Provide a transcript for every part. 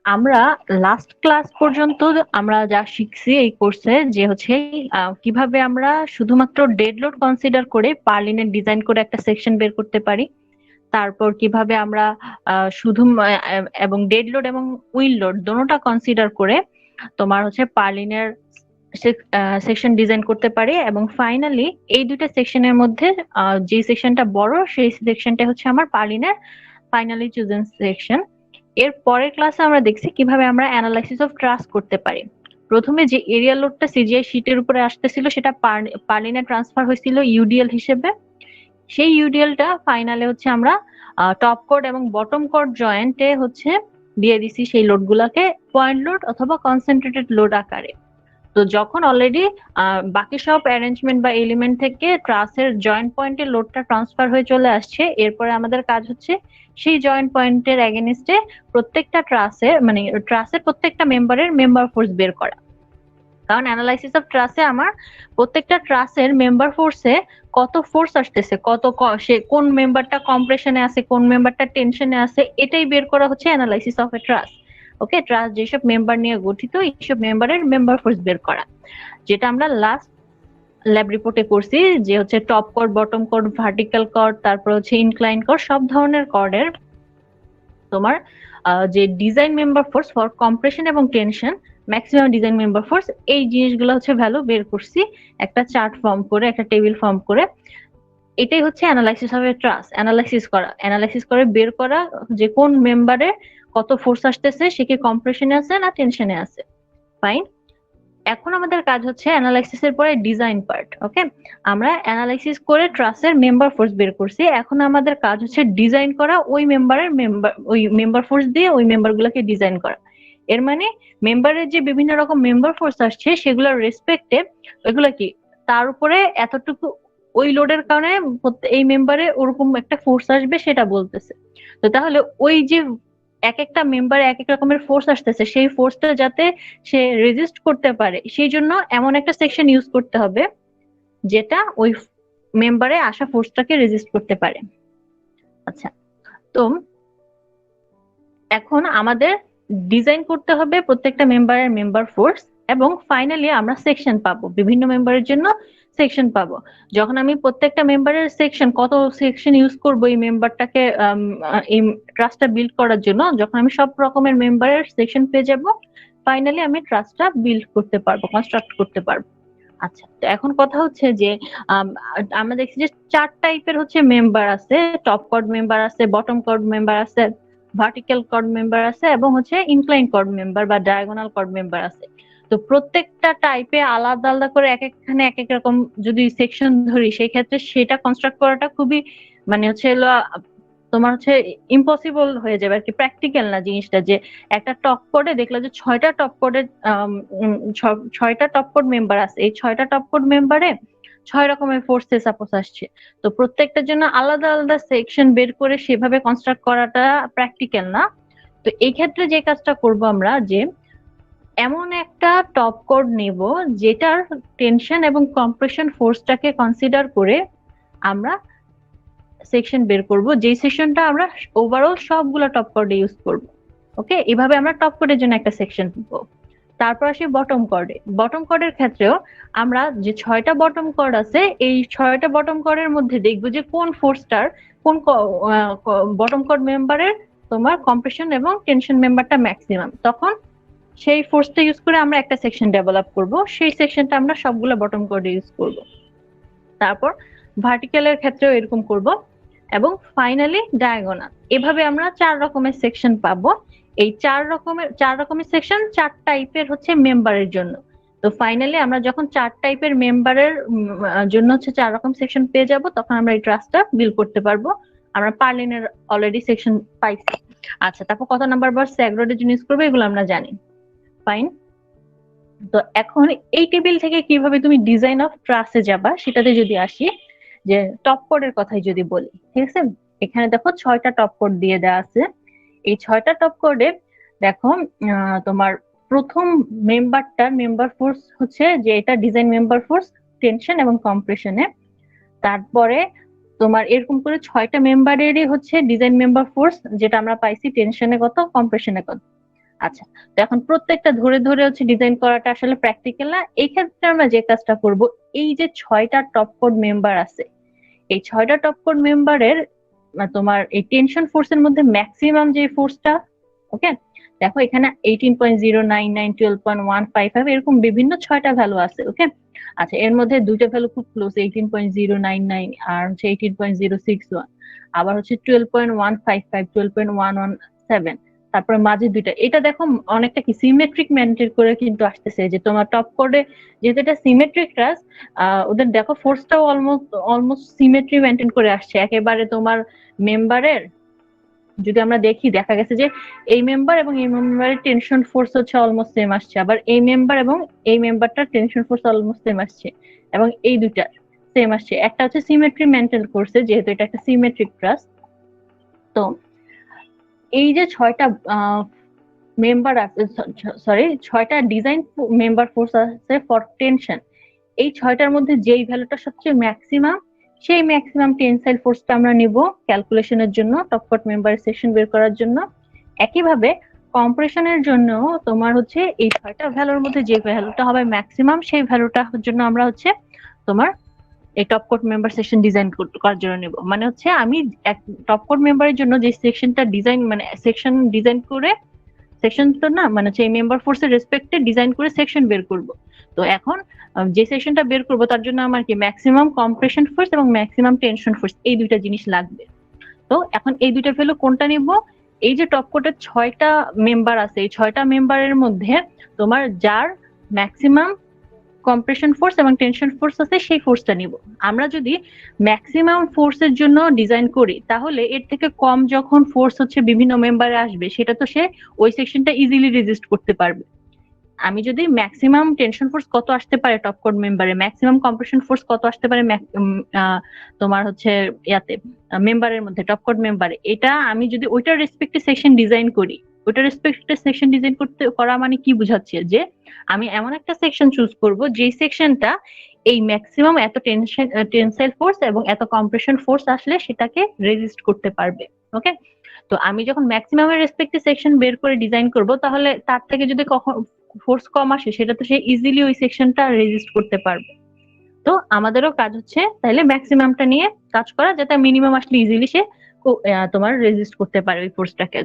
আমরা last class পর্যন্ত আমরা যা শিখছি এই কোর্সে যে হচ্ছে কিভাবে আমরা শুধুমাত্র ডেড লোড কনসিডার করে পার্লিনের ডিজাইন করে একটা সেকশন বের করতে পারি। তারপর কিভাবে আমরা শুধু এবং ডেড লোড এবং উইল লোড দোনোটা কনসিডার করে তোমার হচ্ছে পার্লিনের সেকশন ডিজাইন করতে পারি, এবং ফাইনালি এই দুইটা সেকশনের মধ্যে যে সেকশনটা বড় সেই সেকশনটা হচ্ছে আমার পার্লিনের ফাইনালি চুজেন সেকশন। এর পরের ক্লাসে আমরা দেখছি কিভাবে আমরা অ্যানালাইসিস অফ ট্রাস্ট করতে পারি। প্রথমে যে এরিয়া লোডটা সিজিআই শিটের উপরে আসতেছিল সেটা পার্লিনে ট্রান্সফার হয়েছিল ইউডিএল হিসেবে। সেই ইউডিএলটা ফাইনালে হচ্ছে আমরা টপ কোড এবং বটম কোড জয়েন্টে হচ্ছে দিয়ে দিছি সেই লোড গুলাকে পয়েন্ট লোড অথবা কনসেন্ট্রেটেড লোড আকারে। তো যখন অলরেডি বাকি সব অ্যারেঞ্জমেন্ট বা এলিমেন্ট থেকে ট্রাসের জয়েন্ট পয়েন্টে লোডটা ট্রান্সফার হয়ে চলে আসছে, এরপরে আমাদের কাজ হচ্ছে সেই জয়েন্ট পয়েন্টের এগেনিস্টে প্রত্যেকটা ট্রাসের মানে ট্রাসের প্রত্যেকটা মেম্বারের মেম্বার ফোর্স বের করা। কারণ অ্যানালাইসিস অফ ট্রাসে আমার প্রত্যেকটা ট্রাসের মেম্বার ফোর্সে কত ফোর্স আসতেছে, সে কোন মেম্বারটা কম্প্রেশনে আছে, কোন মেম্বারটা টেনশনে আছে, এটাই বের করা হচ্ছে অ্যানালাইসিস অফ এ ট্রাস। ওকে, ট্রাস যেসব মেম্বার নিয়ে গঠিত এইসব মেম্বারের মেম্বার ফোর্স বের করা, যেটা আমরা লাস্ট ল্যাব রিপোর্টে করছি, যে হচ্ছে top chord, bottom chord, vertical chord, তারপর হচ্ছে ইনক্লাইন কর্ড, সব ধরনের কর্ডের তোমার যে design member force for compression এবং tension, maximum design member force, এই জিনিসগুলো হচ্ছে ভ্যালু বের করছি একটা চার্ট ফর্ম করে, একটা টেবিল ফর্ম করে। এটাই হচ্ছে অ্যানালাইসিস হবে ট্রাস, অ্যানালাইসিস করে বের করা যে কোন মেম্বারে কত ফোর্স আসতেছে, সে কি কম্প্রেশনে আছে না টেনশনে আছে। ফাইন। এখন আমাদের কাজ হচ্ছে অ্যানালাইসিস এর পরে ডিজাইন পার্ট। ওকে, আমরা অ্যানালাইসিস করে ট্রাসের মেম্বার ফোর্স বের করছি, এখন আমাদের কাজ হচ্ছে ডিজাইন করা ওই মেম্বার ফোর্স দিয়ে ওই মেম্বার গুলোকে ডিজাইন করা। এর মানে মেম্বারের যে বিভিন্ন রকম মেম্বার ফোর্স আসছে সেগুলোর রেসপেক্টে ওইগুলো কি তার উপরে এতটুকু ওই লোডের কারণে এই মেম্বারে ওরকম একটা ফোর্স আসবে সেটা বলতেছে। তো তাহলে ওই যে এক একটা মেম্বারে এক এক রকমের ফোর্স আসতেছে, সেই ফোর্সটা যাতে সে রেজিস্ট করতে পারে সেই জন্য এমন একটা সেকশন ইউজ করতে হবে যেটা ওই মেম্বারে আসা ফোর্সটাকে রেজিস্ট করতে পারে। আচ্ছা, তো এখন আমাদের ডিজাইন করতে হবে প্রত্যেকটা মেম্বারের মেম্বার ফোর্স, এবং ফাইনালি আমরা সেকশন পাবো, বিভিন্ন মেম্বারের জন্য সেকশন পাবো। যখন আমি প্রত্যেকটা মেম্বারের সেকশন, কত সেকশন ইউজ করবো এই মেম্বারটাকে এই ট্রাস্টটা বিল্ড করার জন্য, যখন আমি সব রকমের মেম্বারের সেকশন পেয়ে যাব, ফাইনালি আমি ট্রাস্টটা বিল্ড করতে পারবো, কনস্ট্রাক্ট করতে পারবো। আচ্ছা, তো এখন কথা হচ্ছে যে আম, আমরা দেখছি যে চার টাইপের হচ্ছে মেম্বার আছে। টপ কর্ড মেম্বার আছে, বটম কর্ড মেম্বার আছে, ভার্টিক্যাল কর্ড মেম্বার আছে, এবং হচ্ছে ইনক্লাইন কর্ড মেম্বার বা ডায়াগোনাল কর্ড মেম্বার আছে। তো প্রত্যেকটা টাইপে আলাদা আলাদা করে এক একখানে এক এক রকম যদি সেকশন ধরি, সেই ক্ষেত্রে সেটা কনস্ট্রাক্ট করাটা খুবই মানে হচ্ছে তোমার হচ্ছে ইম্পসিবল হয়ে যাবে আর কি, প্র্যাকটিক্যাল না জিনিসটা। যে একটা টপ কোডে দেখলে যে ছয়টা টপ কোডের ছয়টা টপ কোড মেম্বার আছে, এই ছয়টা টপ কোড মেম্বারে ছয় রকমের ফোর্সে সাপোজ আসছে। তো প্রত্যেকটার জন্য আলাদা আলাদা সেকশন বের করে সেভাবে কনস্ট্রাক্ট করাটা প্র্যাকটিক্যাল না। তো এই ক্ষেত্রে যে কাজটা করব আমরা, যে এমন একটা টপ কোড নেব যেটার টেনশন এবং কম্প্রেশন ফোর্সটাকে কনসিডার করে আমরা সেকশন বের করব, যেই সেকশনটা আমরা ওভারঅল সবগুলো টপ কোডে ইউজ করব। ওকে, এভাবে আমরা টপ কোডের জন্য একটা সেকশন পাবো। তারপর আসি বটম কর্ডে। বটম কর্ডের ক্ষেত্রেও আমরা যে ছয়টা বটম কর্ড আছে, এই ছয়টা বটম কর্ডের মধ্যে দেখবো যে কোন ফোর্সটার কোন বটম কর্ড মেম্বারের তোমার কম্প্রেশন এবং টেনশন মেম্বারটা ম্যাক্সিমাম, তখন সেই ফোর্সটা ইউজ করে আমরা একটা সেকশন ডেভেলপ করব, সেই সেকশনটা আমরা সবগুলো বটম কর্ডে ইউজ করব। তারপর ভার্টিক্যালের ক্ষেত্রেও এরকম করব, এবং ফাইনালি ডায়াগোনাল। এভাবে আমরা চার রকমের সেকশন পাবো। এই চার রকমের সেকশন চার টাইপের হচ্ছে মেম্বারের জন্য। তো ফাইনালি আমরা যখন চার টাইপের মেম্বারের জন্য হচ্ছে চার রকম সেকশন পেয়ে যাব, তখন আমরা এই ট্রাস্টটা বিল করতে পারবো। আমরা পার্লিনের অলরেডি সেকশন পাইছি। আচ্ছা, তারপর কত নাম্বার বার স্যাগ্রোডের জন্য ইউজ করবো এগুলো আমরা জানি। ফাইন। তো এখন এই টেবিল থেকে কিভাবে তুমি ডিজাইন অফ ট্রাসে যাবা সেটাতে যদি আসি, যে টপ কোডের কথাই যদি বলি, ঠিক আছে। এখানে দেখো ছয়টা টপ কোড দিয়ে দেওয়া আছে। এই ছয়টা টপ কোডে দেখো তোমার প্রথম মেম্বারটার মেম্বার ফোর্স হচ্ছে যে এটা ডিজাইন মেম্বার ফোর্স টেনশন এবং কম্প্রেশনে। তারপরে তোমার এরকম করে ছয়টা মেম্বারেরই হচ্ছে ডিজাইন মেম্বার ফোর্স, যেটা আমরা পাইছি টেনশনে কত, কম্প্রেশনে কত। আচ্ছা, তো এখন প্রত্যেকটা ধরে ধরে হচ্ছে ডিজাইন করাটা আসলে প্র্যাকটিক্যাল না। এই ক্ষেত্রে আমরা যে কাজটা করব, এই যে ৬টা টপ কোড মেম্বার আছে, এই ৬টা টপ কোড মেম্বারের তোমার এই টেনশন ফোর্স এর মধ্যে ম্যাক্সিমাম যে ফোর্সটা, ওকে, দেখো এখানে 18.099, 12.155 এরকম বিভিন্ন ৬টা ভ্যালু আছে, ওকে। আচ্ছা, এর মধ্যে দুইটা ভ্যালু খুব ক্লোজ, 18.099 আর হচ্ছে 18.061, আবার হচ্ছে 12.155, 12.117, তারপরে মাঝে দুইটা। এটা দেখো অনেকটা কি সিমেট্রিক মেনটেন করে কিন্তু আসতেছে, যে তোমার টপ কোডে যেহেতু এটা সিমেট্রিক ক্লাস, ওদের দেখো ফোর্সটাও অলমোস্ট অলমোস্ট সিমেট্রি মেনটেন করে আসছে একেবারে। তোমার মেম্বারের যদি আমরা দেখি, দেখা গেছে যে এই মেম্বার এবং এই মেম্বারের টেনশন ফোর্স হচ্ছে অলমোস্ট সেম আসছে, আবার এই মেম্বার এবং এই মেম্বারটার টেনশন ফোর্স অলমোস্ট সেম আসছে, এবং এই দুইটা সেম আসছে। একটা হচ্ছে সিমেট্রি মেনটেন করছে, যেহেতু এটা একটা সিমেট্রিক ক্লাস। তো এই যে ৬টা মেম্বার আছে, সরি ৬টা ডিজাইন মেম্বার ফোর্স আছে ফর টেনশন, এই ৬টার মধ্যে যেই ভ্যালুটা সবচেয়ে ম্যাক্সিমাম, সেই ম্যাক্সিমাম টেনসাইল ফোর্সটা আমরা নিব ক্যালকুলেশনের জন্য, টপকট মেম্বারের সেকশন বের করার জন্য। একইভাবে কম্প্রেশনের জন্য তোমার হচ্ছে এই ৬টা ভ্যালুর মধ্যে যে ভ্যালুটা হবে ম্যাক্সিমাম, সেই ভ্যালুটার জন্য আমরা হচ্ছে তোমার এই টপকট মেম্বার সেকশন ডিজাইন করার জন্য নেব। মানে হচ্ছে আমি এক টপকট মেম্বারের জন্য যে সেকশনটা ডিজাইন, মানে সেকশন ডিজাইন করে, সেকশন তো না মানে হচ্ছে এই মেম্বার ফোর্সের রেসপেক্টে ডিজাইন করে সেকশন বের করব। তো এখন যে সেকশনটা বের করব তার জন্য আমার কি ম্যাক্সিমাম কম্প্রেশন ফোর্স এবং ম্যাক্সিমাম টেনশন ফোর্স, এই দুইটা জিনিস লাগবে। তো এখন এই দুইটা ভ্যালু কোনটা নিব? এই যে টপ কোডের ৬টা মেম্বার আছে, এই ৬টা মেম্বারের মধ্যে তোমার যার ম্যাক্সিমাম কম্প্রেশন ফোর্স এবং টেনশন ফোর্স আছে, সেই ফোর্সটা নিব। আমরা যদি ম্যাক্সিমাম ফোর্সের জন্য ডিজাইন করি, তাহলে এর থেকে কম যখন ফোর্স হচ্ছে বিভিন্ন মেম্বারে আসবে, সেটা তো সে ওই সেকশনটা ইজিলি রেজিস্ট করতে পারবে। আমি যদি ম্যাক্সিমাম টেনশন ফোর্স কত আসতে পারে টপ কোড মেম্বারে, ম্যাক্সিমাম কম্প্রেশন ফোর্স কত আসতে পারে তোমার হচ্ছে ইয়াতে মেম্বারের মধ্যে, টপ কোড মেম্বারে, এটা আমি যদি ওইটার রেসপেক্টে সেকশন ডিজাইন করি, ওইটার রেসপেক্টে সেকশন ডিজাইন করতে করা মানে কি বুঝাচ্ছে, যে আমি এমন একটা সেকশন চুজ করব যেই সেকশনটা এই ম্যাক্সিমাম এত টেনসাইল ফোর্স এবং এত কম্প্রেশন ফোর্স আসলে সেটাকে রেজিস্ট করতে পারবে, ওকে। তো আমি যখন ম্যাক্সিমামের রেসপেক্টে সেকশন বের করে ডিজাইন করব, তাহলে তার থেকে যদি কখন ফোর্স কম আসে, সেটা তো সে ইজিলি ওই সেকশনটা রেজিস্ট করতে পারবে। তো আমাদেরও কাজ হচ্ছে তাহলে ম্যাক্সিমামটা নিয়ে কাজ করা, যাতে মিনিমাম আসলে ইজিলি সে তোমার রেজিস্ট করতে পারে ওই ফোর্সটাকে,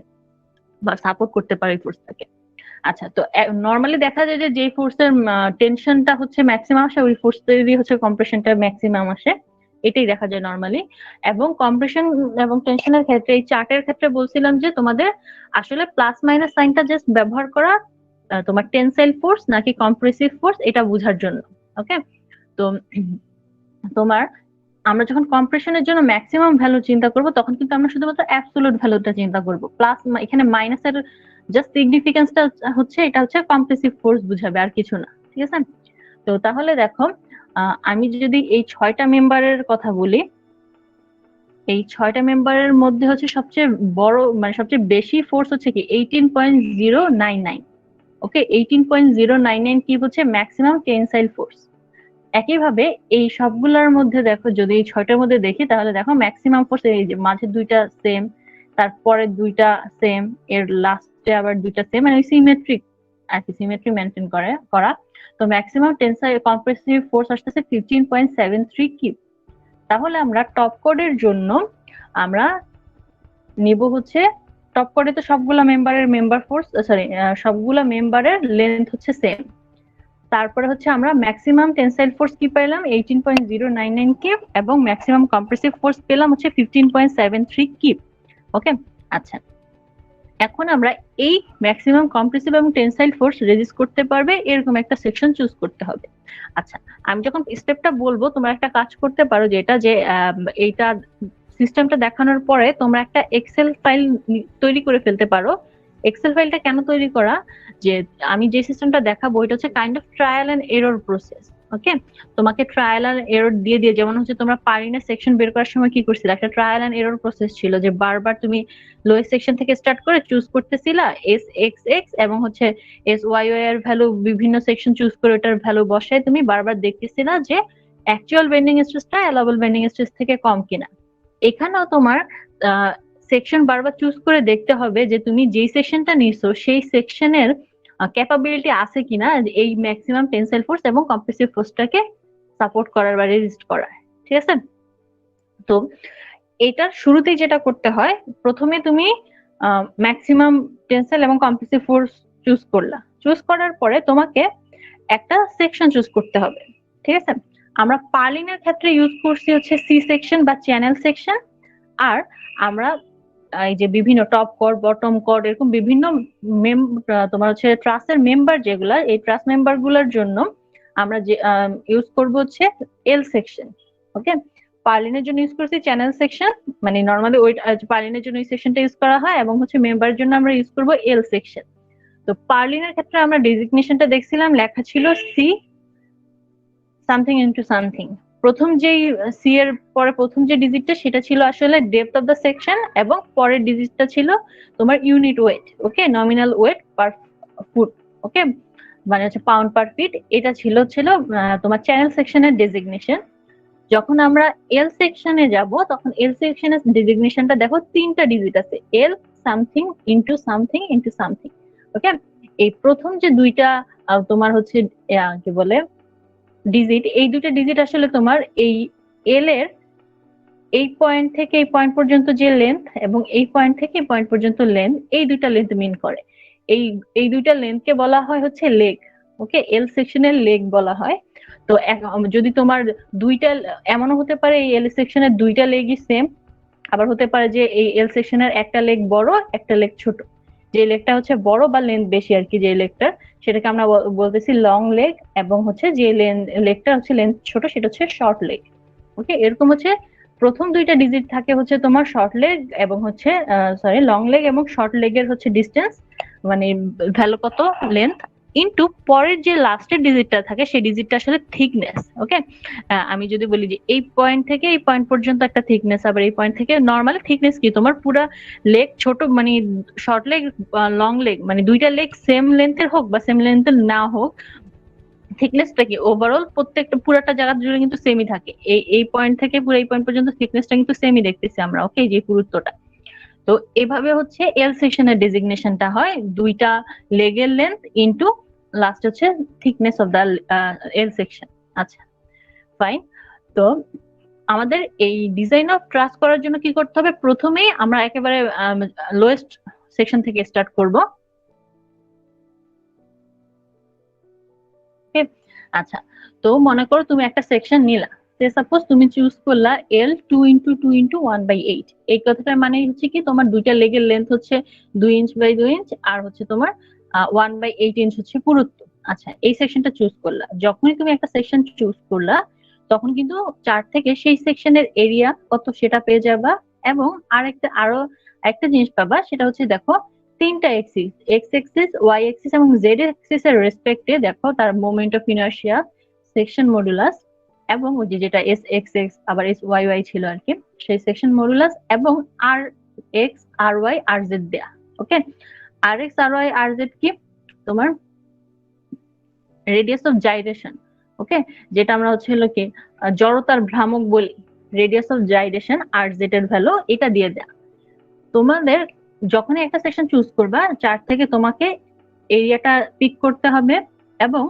বা সাপোর্ট করতে পারে ওই ফোর্সটাকে। আচ্ছা, তো নর্মালি দেখা যায় যে যে ফোর্সের টেনশনটা হচ্ছে ম্যাক্সিমাম আসে, ওই ফোর্সেরই হচ্ছে কম্প্রেশনটা ম্যাক্সিমাম আসে, এটাই দেখা যায় নর্মালি। এবং কম্প্রেশন এবং টেনশনের ক্ষেত্রে, এই চার্টের ক্ষেত্রে বলছিলাম যে তোমাদের আসলে প্লাস মাইনাস সাইনটা জাস্ট ব্যবহার করা তোমার টেনসাইল ফোর্স নাকি কম্প্রেসিভ ফোর্স এটা বোঝার জন্য, ওকে। তো তোমার আমরা যখন কম্প্রেশনের জন্য ম্যাক্সিমাম ভ্যালু চিন্তা করব, তখন কিন্তু আমরা শুধুমাত্র অ্যাবসোলুট ভ্যালুটা চিন্তা করব। প্লাস এখানে মাইনাসের জাস্ট সিগনিফিকেন্সটা হচ্ছে, এটা হচ্ছে কম্প্রেসিভ ফোর্স বুঝাবে, আর কিছু না, ঠিক আছে। তো তাহলে দেখো, আমি যদি এই ৬টা মেম্বারের কথা বলি, এই ৬টা মেম্বারের মধ্যে হচ্ছে সবচেয়ে বড় মানে সবচেয়ে বেশি ফোর্স হচ্ছে কি 18.099, ওকে। 18.099 কি হচ্ছে ম্যাক্সিমাম টেনসাইল ফোর্স। একইভাবে এই সবগুলোর মধ্যে দেখো, যদি এই ৬টার মধ্যে দেখি, তাহলে দেখো ম্যাক্সিমাম ফোর্স এই যে মাঝে দুইটা সেম, তারপরে দুইটা সেম, এর লাস্টে আবার দুইটা সেম, মানে সিমেট্রিক আর কি, সিমেট্রি মেনটেন করা। তো ম্যাক্সিমাম টেনসাইল কম্প্রেসিভ ফোর্স আসতেছে 15.73 কিউব। তাহলে আমরা টপ কোডের জন্য আমরা নিব হচ্ছে, টপ কোডে তো সবগুলা মেম্বারের মেম্বার ফোর্স, সরি সবগুলা মেম্বারের লেন্থ হচ্ছে সেম। তারপরে হচ্ছে আমরা ম্যাক্সিমাম টেনসাইল ফোর্স কি পেলাম 18.099 কিউব, এবং ম্যাক্সিমাম কম্প্রেসিভ ফোর্স পেলাম হচ্ছে 15.73 কিউব, ওকে। আচ্ছা, এখন আমরা এই ম্যাক্সিমাম কম্প্রেসিভ এবং টেনসাইল ফোর্স রেজিস্ট করতে পারবে এরকম একটা সেকশন চুজ করতে হবে। আচ্ছা, আমি যখন স্টেপটা বলবো, তোমরা একটা কাজ করতে পারো, যেটা যে এইটা সিস্টেমটা দেখানোর পরে তোমরা একটা এক্সেল ফাইল তৈরি করে ফেলতে পারো। এক্সেল ফাইলটা কেন তৈরি করা, যে আমি যে সিস্টেমটা দেখাবো এটা হচ্ছে kind of trial and error process, okay. তোমাকে ট্রায়াল এন্ড এরর দিয়ে দিয়ে, যেমন হচ্ছে তোমরা পারিনা সেকশন বের করার সময় কি করছিলে, একটা ট্রায়াল এন্ড এরর প্রসেস ছিল, যে বারবার তুমি লোয়েস্ট সেকশন থেকে স্টার্ট করে চুজ করতেছিলা এস এক্স এক্স এবং হচ্ছে এস ওয়াই ওয়াই এর ভ্যালু, বিভিন্ন সেকশন চুজ করে ওটার ভ্যালু বসায় তুমি বারবার দেখতেছিলা যে অ্যাকচুয়াল বেন্ডিং স্ট্রেসটা অ্যালাউবল বেন্ডিং স্ট্রেস থেকে কম কিনা। এখানেও তোমার সেকশন বারবার চুজ করে দেখতে হবে যে তুমি যেই সেকশনটা নিছো সেই সেকশনের ক্যাপাবিলিটি আছে কিনা এই ম্যাক্সিমাম টেনসাইল ফোর্স এবং কম্প্রেসিভ ফোর্সটাকে সাপোর্ট করার বা রেজিস্ট করার। ঠিক আছে? তো এটার শুরুতেই যেটা করতে হয়, প্রথমে তুমি ম্যাক্সিমাম টেনসাইল এবং কম্প্রেসিভ ফোর্স চুজ করলা। চুজ করার পরে তোমাকে একটা সেকশন চুজ করতে হবে। ঠিক আছে? আমরা পার্লিনের ক্ষেত্রে ইউজ করছি হচ্ছে সি সেকশন বা চ্যানেল সেকশন। আর আমরা এই যে বিভিন্ন টপ কর্ড, বটম কর্ড এরকম বিভিন্ন তোমার হচ্ছে ট্রাসের মেম্বার যেগুলা, এই ট্রাস মেম্বার গুলার জন্য আমরা যে ইউজ করব হচ্ছে এল সেকশন। ওকে, পার্লিনের জন্য ইউজ করছি চ্যানেল সেকশন, মানে নর্মালি ওই পার্লিনের জন্য এই সেকশনটা ইউজ করা হয়, এবং হচ্ছে মেম্বারের জন্য আমরা ইউজ করব এল সেকশন। তো পার্লিনের ক্ষেত্রে আমরা ডেজিগনেশনটা দেখছিলাম, লেখা ছিল সি সামথিং ইনটু সামথিং। প্রথম যেই সি এর পরে প্রথম যে ডিজিটটা সেটা ছিল আসলে ডেপথ অফ দ্য সেকশন, এবং পরের ডিজিটটা ছিল তোমার ইউনিট ওয়েট। ওকে, নমিনাল ওয়েট পার ফুট। ওকে, মানে হচ্ছে পাউন্ড পার ফিট। এটা ছিল তোমার চ্যানেল সেকশনের ডেজিগনেশন। যখন আমরা এল সেকশনে যাব তখন এল সেকশনের ডেজিগনেশনটা দেখো, তিনটা ডিজিট আছে, L something into something into something. Okay, এই প্রথম যে দুইটা তোমার হচ্ছে কি বলে ডিজিট, এই দুইটা ডিজিট আসলে তোমার এই এল এর এই পয়েন্ট থেকে এই পয়েন্ট পর্যন্ত যে লেন্থ, এবং এই পয়েন্ট থেকে এই পয়েন্ট পর্যন্ত লেন্থ, এই দুইটা লেন্থ মিন করে। এই দুইটা লেন্থকে বলা হয় হচ্ছে লেগ। ওকে, এল সেকশনের লেগ বলা হয়। তো যদি তোমার দুইটা, এমনও হতে পারে এই এল সেকশনের দুইটা লেগই সেম, আবার হতে পারে যে এই এল সেকশনের একটা লেগ বড় একটা লেগ ছোট। যে লেগটা হচ্ছে বড় বা লেন্থ বেশি আর কি, যে লেগটার, সেটাকে আমরা বলতেছি লং লেগ, এবং হচ্ছে যে লেগটা হচ্ছে লেন্থ ছোট সেটা হচ্ছে শর্ট লেগ। ওকে, এরকম হচ্ছে প্রথম দুইটা ডিজিট থাকে হচ্ছে তোমার শর্ট লেগ এবং হচ্ছে লং লেগ এবং শর্ট লেগের হচ্ছে ডিস্টেন্স, মানে ভ্যালু কত, লেন্থ, ইনটু পরের যে লাস্টের ডিজিটটা থাকে সেই ডিজিটটা আসলে থিকনেস। ওকে, আমি যদি বলি যে এই পয়েন্ট থেকে এই পয়েন্ট পর্যন্ত একটা থিকনেস, আবার এই পয়েন্ট থেকে নর্মালি থিকনেস কি তোমার পুরা লেগ ছোট, মানে শর্ট লেগ লং লেগ, মানে দুইটা লেগ সেম লেন্থের হোক বা সেম লেন্থের না হোক, থিকনেসটা কি ওভারঅল প্রত্যেকটা পুরাটা জায়গা জুড়ে কিন্তু সেমই থাকে। এই পয়েন্ট থেকে পুরো এই পয়েন্ট পর্যন্ত থিকনেসটা কিন্তু সেমই দেখতেছি আমরা। ওকে, যে পুরুত্বটা। তো এভাবে হচ্ছে এল সেকশনের ডেজিগনেশনটা হয়, দুইটা লেগের লেন্থ ইনটু লাস্ট হচ্ছে thickness of the L section. আচ্ছা, ফাইন। তো আমাদের এই ডিজাইন অফ ট্রাস করার জন্য কি করতে হবে, প্রথমেই আমরা একেবারে লোয়েস্ট সেকশন থেকে স্টার্ট করব। আচ্ছা, তো মনে করো তুমি একটা সেকশন নিলা, সাপোজ তুমি চুজ করলা এল 2x2x1/8। এই কথাটার মানে হচ্ছে কি, তোমার দুইটা লেগের লেন্থ হচ্ছে 2 ইঞ্চ বাই 2 ইঞ্চ, আর হচ্ছে তোমার 1/8 ইঞ্চ হচ্ছে পুরুত্ব। আচ্ছা, এই সেকশনটা চুজ করলা। যখনই তুমি একটা সেকশন চুজ করলা তখন কিন্তু চার্ট থেকে সেই সেকশনের এরিয়া কত সেটা পেয়ে যাবা, এবং আরো একটা জিনিস পাবা, সেটা হচ্ছে দেখো তিনটা axis, X axis, Y axis এবং জেড এক্সিস এর রেসপেক্টে দেখো তার moment of inertia, section modulus, এবং ওই যেটা এস এক্স এক্স আবার এস ওয়াই ওয়াই ছিল আর কি, সেই সেকশন মডুলাস, এবং R X R Y R Z দেয়া। Okay, R X R Y R Z কি তোমার রেডিয়াস অফ জাইরেশন। ওকে, যেটা আমরা হচ্ছে হলো কি জড়তার ভ্রামক বলি, radius of gyration R Z এর ভ্যালু এটা দিয়ে দেয়া। তোমাদের যখনই একটা সেকশন চুজ করবা, চার্ট থেকে তোমাকে এরিয়াটা পিক করতে হবে এবং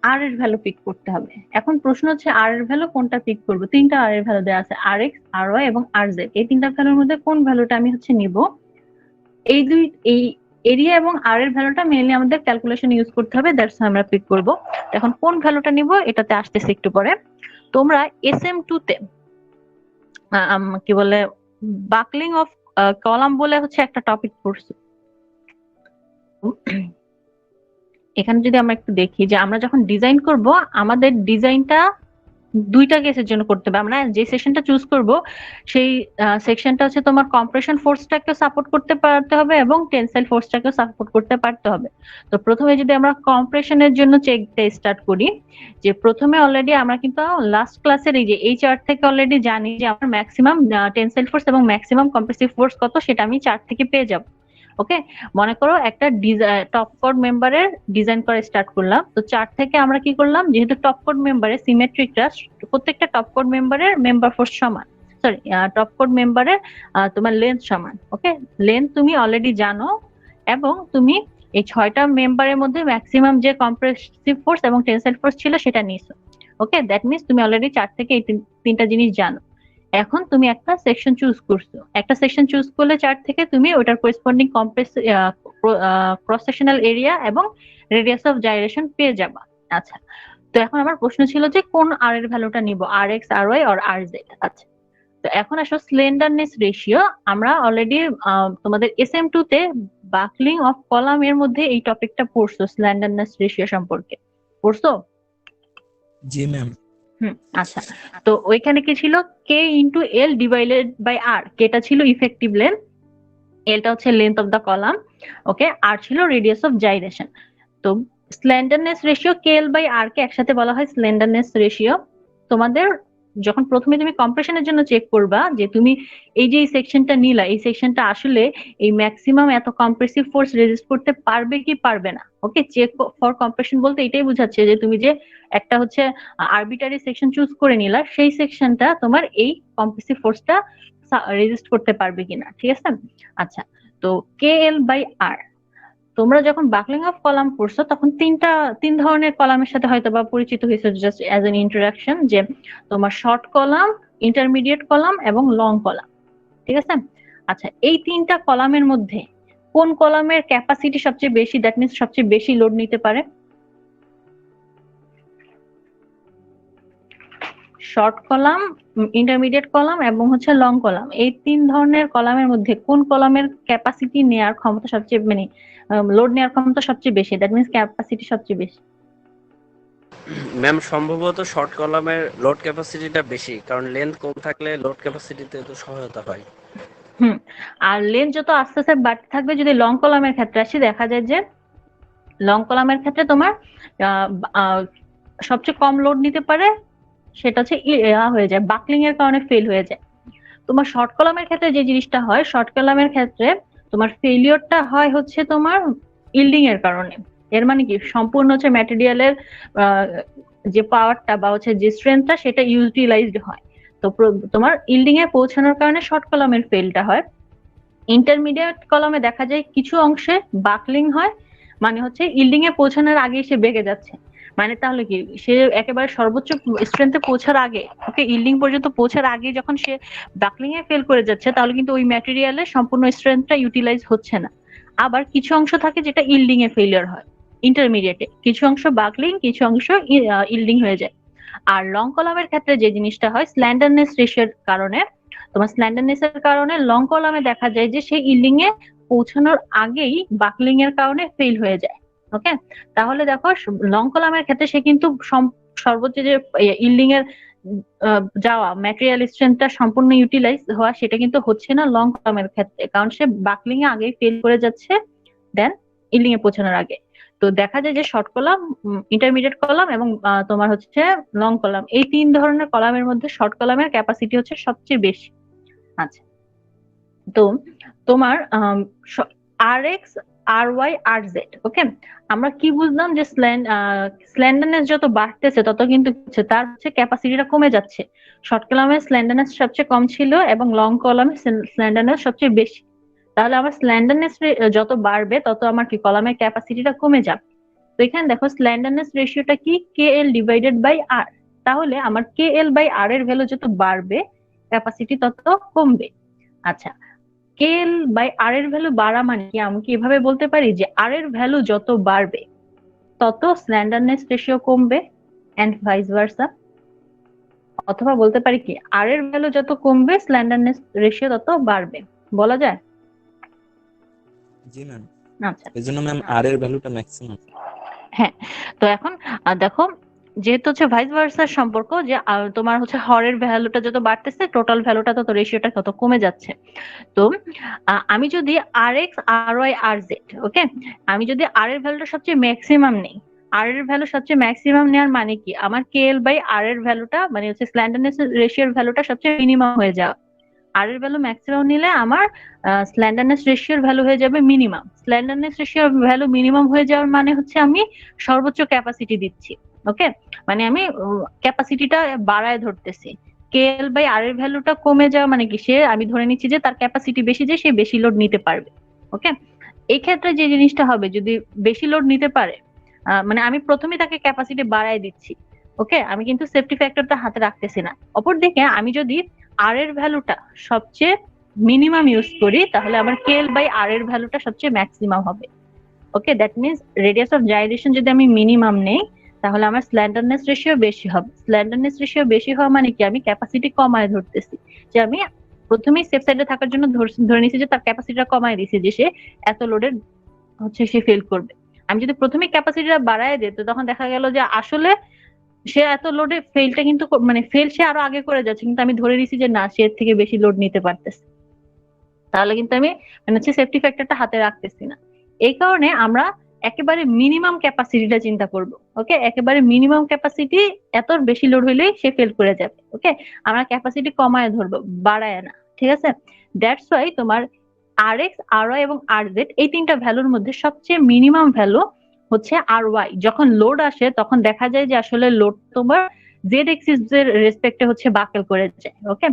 আর এর ভ্যালু পিক করতে হবে। এখন প্রশ্ন হচ্ছে আর এর ভ্যালু কোনটা পিক করবো? তিনটা আর এর ভ্যালু দেওয়া আছে, আর এক্স, আর ওয়াই এবং আর জেড। এই তিনটা ভ্যালুর মধ্যে কোন ভ্যালুটা আমি হচ্ছে নিব? এই এরিয়া এবং আর এর ভ্যালুটা মেইনলি আমাদের ক্যালকুলেশন ইউজ করতে হবে, দ্যাটস আমরা পিক করব। এখন কোন ভ্যালুটা নিব এটাতে আসতেছে একটু পরে। তোমরা SM2 তে কি বলে বাকলিং অফ কলাম বলে হচ্ছে একটা টপিক পড়ছি। এখানে যদি আমরা একটু দেখি যে আমরা যখন ডিজাইন করব, আমাদের ডিজাইনটা দুইটা কেসের জন্য করতে হবে। আমরা যে সেকশনটা চুজ করব সেই সেকশনটা হচ্ছে তোমার কম্প্রেশন ফোর্সটাকে সাপোর্ট করতে পারতে হবে এবং টেনসাইল ফোর্সটাকে সাপোর্ট করতে পারতে হবে। তো প্রথমে যদি আমরা কম্প্রেশনের জন্য চেকটা স্টার্ট করি, যে প্রথমে অলরেডি আমরা কিন্তু লাস্ট ক্লাসের এই চার্ট থেকে অলরেডি জানি যে আমার ম্যাক্সিমাম টেনসাইল ফোর্স এবং ম্যাক্সিমাম কম্প্রেসিভ ফোর্স কত সেটা আমি চার্ট থেকে পেয়ে যাব। ওকে, মনে করো একটা টপ কোড মেম্বারের ডিজাইন করা স্টার্ট করলাম। তো চার্ট থেকে আমরা কি করলাম, যেহেতু টপ কোড মেম্বারের সিমেট্রিকটা প্রত্যেকটা টপ কোড মেম্বারের মেম্বার ফোর্স সমান, সরি টপ কোড মেম্বারের তোমার লেন্থ সমান। ওকে, লেন্থ তুমি অলরেডি জানো, এবং তুমি এই 6টা মেম্বারের মধ্যে ম্যাক্সিমাম যে কম্প্রেসিভ ফোর্স এবং টেনসাইল ফোর্স ছিল সেটা নিয়েছো। ওকে, দ্যাট মিনস তুমি অলরেডি 4 থেকে এই তিনটা জিনিস জানো। এখন তুমি একটা সেকশন চুজ করছো, একটা সেকশন চুজ করলে 4 থেকে তুমি ওটার করেসপন্ডিং ক্রস সেকশনাল এরিয়া এবং রেডিয়াস অফ জাইরেশন পেয়ে যাবা। আচ্ছা, তো এখন আমার প্রশ্ন ছিল যে কোন আর এর ভ্যালুটা নিব, আর এক্স, আর ওয়াই আর আর জেড। আচ্ছা, তো এখন আসো স্লেন্ডারনেস রেশিও। আমরা অলরেডি তোমাদের SM2 তে বাকলিং অফ কলাম এর মধ্যে এই টপিকটা পড়ছো, স্লেন্ডারনেস রেশিও সম্পর্কে পড়ছো? জি ম্যাম। আচ্ছা, তো ওইখানে কি ছিল, কে ইন্টু এল ডিভাইডেড বাই আর। কেটা ছিল ইফেক্টিভ লেন্থ, এলটা হচ্ছে লেন্থ অফ দা কলাম, ওকে, আর ছিল রেডিয়াস অফ জাইরেশন। তো স্লেন্ডারনেস রেশিও কে এল বাই আর কে একসাথে বলা হয় স্লেন্ডারনেস রেশিও। তোমাদের যখন প্রথমে তুমি কম্প্রেশনের জন্য চেক করবা যে তুমি এই যে এই সেকশনটা নিলা, এই সেকশনটা আসলে এই ম্যাক্সিমাম এত কম্প্রেসিভ ফোর্স রেজিস্ট করতে পারবে কি পারবে না। ওকে, চেক ফর কম্প্রেশন বলতে এটাই বোঝাচ্ছে যে তুমি যে একটা হচ্ছে আরবিটারি সেকশন চুজ করে নিলা, সেই সেকশনটা তোমার এই কম্প্রেসিভ ফোর্সটা রেজিস্ট করতে পারবে কিনা, ঠিক আছে? আচ্ছা, তো কে এল বাই আর, তোমরা যখন বাকলিং অফ কলাম পড়ছো তখন তিন ধরনের কলামের সাথে হয়তো বা পরিচিত হয়েছে, জাস্ট অ্যাজ এন ইন্ট্রোডাকশন, যে তোমার শর্ট কলাম, ইন্টারমিডিয়েট কলাম এবং লং কলাম, ঠিক আছে? আচ্ছা, এই তিনটা কলামের মধ্যে কোন কলামের ক্যাপাসিটি সবচেয়ে বেশি, দ্যাট মিনস সবচেয়ে বেশি লোড নিতে পারে? শর্ট কলাম, ইন্টারমিডিয়েট কলাম এবং হচ্ছে লং কলাম, এই তিন ধরনের কলামের মধ্যে কোন কলামের ক্যাপাসিটি নেয়ার ক্ষমতা সবচেয়ে, মানে লোড নেওয়ার ক্ষমতা সবচেয়ে বেশি, দ্যাট মিনস ক্যাপাসিটি সবচেয়ে বেশি? ম্যাম সম্ভবত শর্ট কলামের লোড ক্যাপাসিটিটা বেশি, কারণ লেন্থ কম থাকলে লোড ক্যাপাসিটিতে তো সহায়তা হয়। আর লেন্থ যত আস্তে আস্তে বাড়তে থাকবে, যদি লং কলামের ক্ষেত্রে আসি, দেখা যায় যে লং কলামের ক্ষেত্রে তোমার সবচেয়ে কম লোড নিতে পারে সেটা হচ্ছে হয়ে যায়, বাকলিং এর কারণে ফেল হয়ে যায়। তোমার শর্ট কলামের ক্ষেত্রে যে জিনিসটা হয়, শর্ট কলামের ক্ষেত্রে তোমার ফেলিওরটা হয় হচ্ছে তোমার ইল্ডিং এর কারণে। এর মানে কি, সম্পূর্ণ হচ্ছে ম্যাটেরিয়ালের যে পাওয়ারটা বা হচ্ছে যে স্ট্রেংথটা সেটা ইউটিলাইজড হয়। তো তোমার ইল্ডিং এ পৌঁছানোর কারণে শর্ট কলামের ফেলটা হয়। ইন্টারমিডিয়েট কলামে দেখা যায় কিছু অংশে বাকলিং হয়, মানে হচ্ছে ইল্ডিং এ পৌঁছানোর আগে সে বেগে যাচ্ছে, মানে তাহলে কি সে একেবারে সর্বোচ্চ স্ট্রেংথে পৌঁছার আগে, ওকে, ইল্ডিং পর্যন্ত পৌঁছার আগে যখন সে বাকলিং এ ফেল করে যাচ্ছে, তাহলে কিন্তু ওই ম্যাটেরিয়ালের সম্পূর্ণ স্ট্রেংথটা ইউটিলাইজ হচ্ছে না। আবার কিছু অংশ থাকে যেটা ইল্ডিং এ ফেলিয়ার হয়, ইন্টারমিডিয়েটে কিছু অংশ বাকলিং, কিছু অংশ ইল্ডিং হয়ে যায়। আর লং কলামের ক্ষেত্রে যে জিনিসটা হয়, স্ল্যান্ডারনেস রেশিওর কারণে, তোমার স্ল্যান্ডারনেস এর কারণে লং কলামে দেখা যায় যে সেই ইল্ডিং এ পৌঁছানোর আগেই বাকলিং এর কারণে ফেল হয়ে যায়। ওকে, তাহলে দেখো লং কলামের ক্ষেত্রে সে কিন্তু সর্বোচ্চ যে ইল্ডিং এর যাওয়া ম্যাটেরিয়াল স্ট্রেংথটা সম্পূর্ণ ইউটিলাইজ হওয়া, সেটা কিন্তু হচ্ছে না লং কলামের ক্ষেত্রে, কারণ সে বাকলিং এ আগেই ফেল করে যাচ্ছে দেন ইল্ডিং এ পৌঁছানোর আগে। তো দেখা যায় যে শর্ট কলাম, ইন্টারমিডিয়েট কলাম এবং তোমার হচ্ছে লং কলাম, এই তিন ধরনের কলামের মধ্যে শর্ট কলামের ক্যাপাসিটি হচ্ছে সবচেয়ে বেশি। আচ্ছা, তো তোমার আর X, R Y, R Z, ওকে, আমরা কি বুঝলাম যে স্ল্যান্ডারনেস যত বাড়তেছে তত কিন্তু তার হচ্ছে ক্যাপাসিটিটা কমে যাচ্ছে। শর্ট কলামে স্ল্যান্ডারনেস সবচেয়ে কম ছিল এবং লং কলামে স্ল্যান্ডারনেস সবচেয়ে বেশি। তাহলে আমার স্ল্যান্ডারনেস যত বাড়বে তত আমার কি কলামের ক্যাপাসিটিটা কমে যাবে। তো এখানে দেখো স্ল্যান্ডারনেস রেশিওটা কি, কে এল ডিভাইডেড বাই আর। তাহলে আমার কে এল বাই আর এর ভ্যালু যত বাড়বে ক্যাপাসিটি তত কমবে। আচ্ছা, কে এল বাই আর এর ভ্যালু বাড়া মানে কি, আমি কি এভাবে বলতে পারি যে আর এর ভ্যালু যত বাড়বে তত স্ল্যান্ডারনেস রেশিও কমবে এন্ড ভাইস ভার্সা? অথবা বলতে পারি কি, আর এর ভ্যালু যত কমবে স্ল্যান্ডারনেস রেশিও তত বাড়বে, বলা যায়? জি ম্যাম। আচ্ছা, এজন্য ম্যাম আর এর ভ্যালুটা ম্যাক্সিমাম। হ্যাঁ, তো এখন দেখো, যেহেতু হচ্ছে ভাইস ভার্সার সম্পর্ক, যে তোমার হচ্ছে হরের ভ্যালুটা যত বাড়তেছে টোটাল ভ্যালুটা তত রেশিওটা তত কমে যাচ্ছে। তো আমি যদি আর X, R Y, R Z, ওকে, আমি যদি আর এর ভ্যালুটা সবচেয়ে ম্যাক্সিমাম নেই, আর এর ভ্যালু সবচেয়ে ম্যাক্সিমাম নেওয়ার মানে কি, আমার কে এল বাই আর এর ভ্যালুটা মানে হচ্ছে স্ল্যান্ডারনেস রেশিওর ভ্যালুটা সবচেয়ে মিনিমাম হয়ে যাওয়া। আর এর ভ্যালু ম্যাক্সিমাম নিলে আমার স্ল্যান্ডারনেস রেশিওর ভ্যালু হয়ে যাবে মিনিমাম। স্ল্যান্ডারনেস রেশিওর ভ্যালু মিনিমাম হয়ে যাওয়ার মানে হচ্ছে আমি সর্বোচ্চ ক্যাপাসিটি দিচ্ছি। ওকে, মানে আমি ক্যাপাসিটিটা বাড়ায় ধরতেছি। কেএল বাই আর এর ভ্যালুটা কমে যাওয়া মানে কি, আমি ধরে নিচ্ছি যে তার ক্যাপাসিটি বেশি, যে সে বেশি লোড নিতে পারবে। ওকে, এই ক্ষেত্রে যে জিনিসটা হবে, যদি বেশি লোড নিতে পারে, মানে আমি প্রথমে তাকে ক্যাপাসিটি বাড়ায় দিচ্ছি। ওকে, আমি কিন্তু সেফটি ফ্যাক্টরটা হাতে রাখতেছি না। অপরদিকে আমি যদি আর এর ভ্যালুটা সবচেয়ে মিনিমাম ইউজ করি, তাহলে আমার কেএল বাই আর এর ভ্যালুটা সবচেয়ে ম্যাক্সিমাম হবে। Okay, that means radius of gyration যদি আমি মিনিমাম নেই, তাহলে আমার স্ল্যান্ডারনেস রেশিও বেশি হবে। স্ল্যান্ডারনেস রেশিও বেশি হওয়া মানে কি, আমি ক্যাপাসিটি কমায় ধরতেছি, যে আমি প্রথমেই সেফ সাইডে থাকার জন্য ধরে নিছি যে তার ক্যাপাসিটিটা কমায় দিছি, যে সে এত লোডের হচ্ছে সে ফেল করবে। আমি যদি প্রথমেই ক্যাপাসিটিটা বাড়ায় দিই, তো তখন দেখা গেল যে আসলে সে এত লোডে ফেলটা কিন্তু মানে ফেল সে আরো আগে করে যাচ্ছে, কিন্তু আমি ধরে নিছি যে না, সে এর থেকে বেশি লোড নিতে পারতেছে। তাহলে কিন্তু আমি মানে হচ্ছে সেফটি ফ্যাক্টরটা হাতে রাখতেছি না। এই কারণে আমরা একেবারে মিনিমাম ক্যাপাসিটিটা চিন্তা করব। ওকে, একেবারে মিনিমাম ক্যাপাসিটি, এত বেশি লোড হইলেই সে ফেল করে যাবে। ওকে, আমরা ক্যাপাসিটি কমায় ধরবো, বাড়ায় না। ঠিক আছে, দ্যাটস ওয়াই তোমার আর এক্স, আর ওয়াই এবং আর জেড এই তিনটা ভ্যালুর মধ্যে সবচেয়ে মিনিমাম ভ্যালু হচ্ছে আর ওয়াই। যখন লোড আসে তখন দেখা যায় যে আসলে লোড তোমার জেড এক্সিস এর রেসপেক্টে হচ্ছে বাকেল করে যায়। ওকে,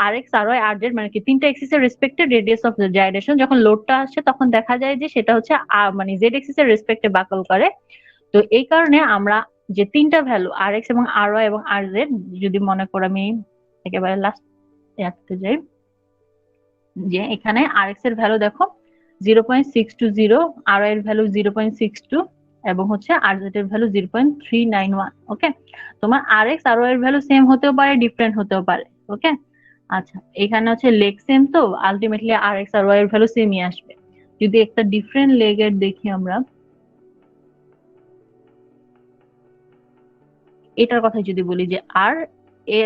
R X, R Y, R Z মানে কি তিনটা এক্সিস এর রেসপেক্টে রেডিয়াস অফ জাইরেশন যখন লোডটা আসে তখন দেখা যায় যে সেটা হচ্ছে মানে জেড এক্সিস এর রেসপেক্টে বাকল করে। তো এই কারণে আমরা যে তিনটা ভ্যালু আর এক্স এবং আর ওয়াই এবং আর জেড, যদি মনে করো আমি একেবারে লাস্ট রাখতে যাই, যে এখানে আর এক্স এর ভ্যালু দেখো 0.620, আর ওয়াই এর ভ্যালু 0.62 এবং হচ্ছে আর জেড এর ভ্যালু 0.391। ওকে, তোমার আর এক্স আর ওয়াই এর ভ্যালু সেম হতেও পারে, ডিফারেন্ট হতেও পারে। ওকে, আচ্ছা, এখানে হচ্ছে লেগ সেম, তো আলটিমেটলি আর এক্স আর ওয়াই এর ভ্যালু সেমই আসবে। যদি একটা ডিফারেন্ট লেগের দেখি আমরা, এটার কথা যদি বলি যে আর এ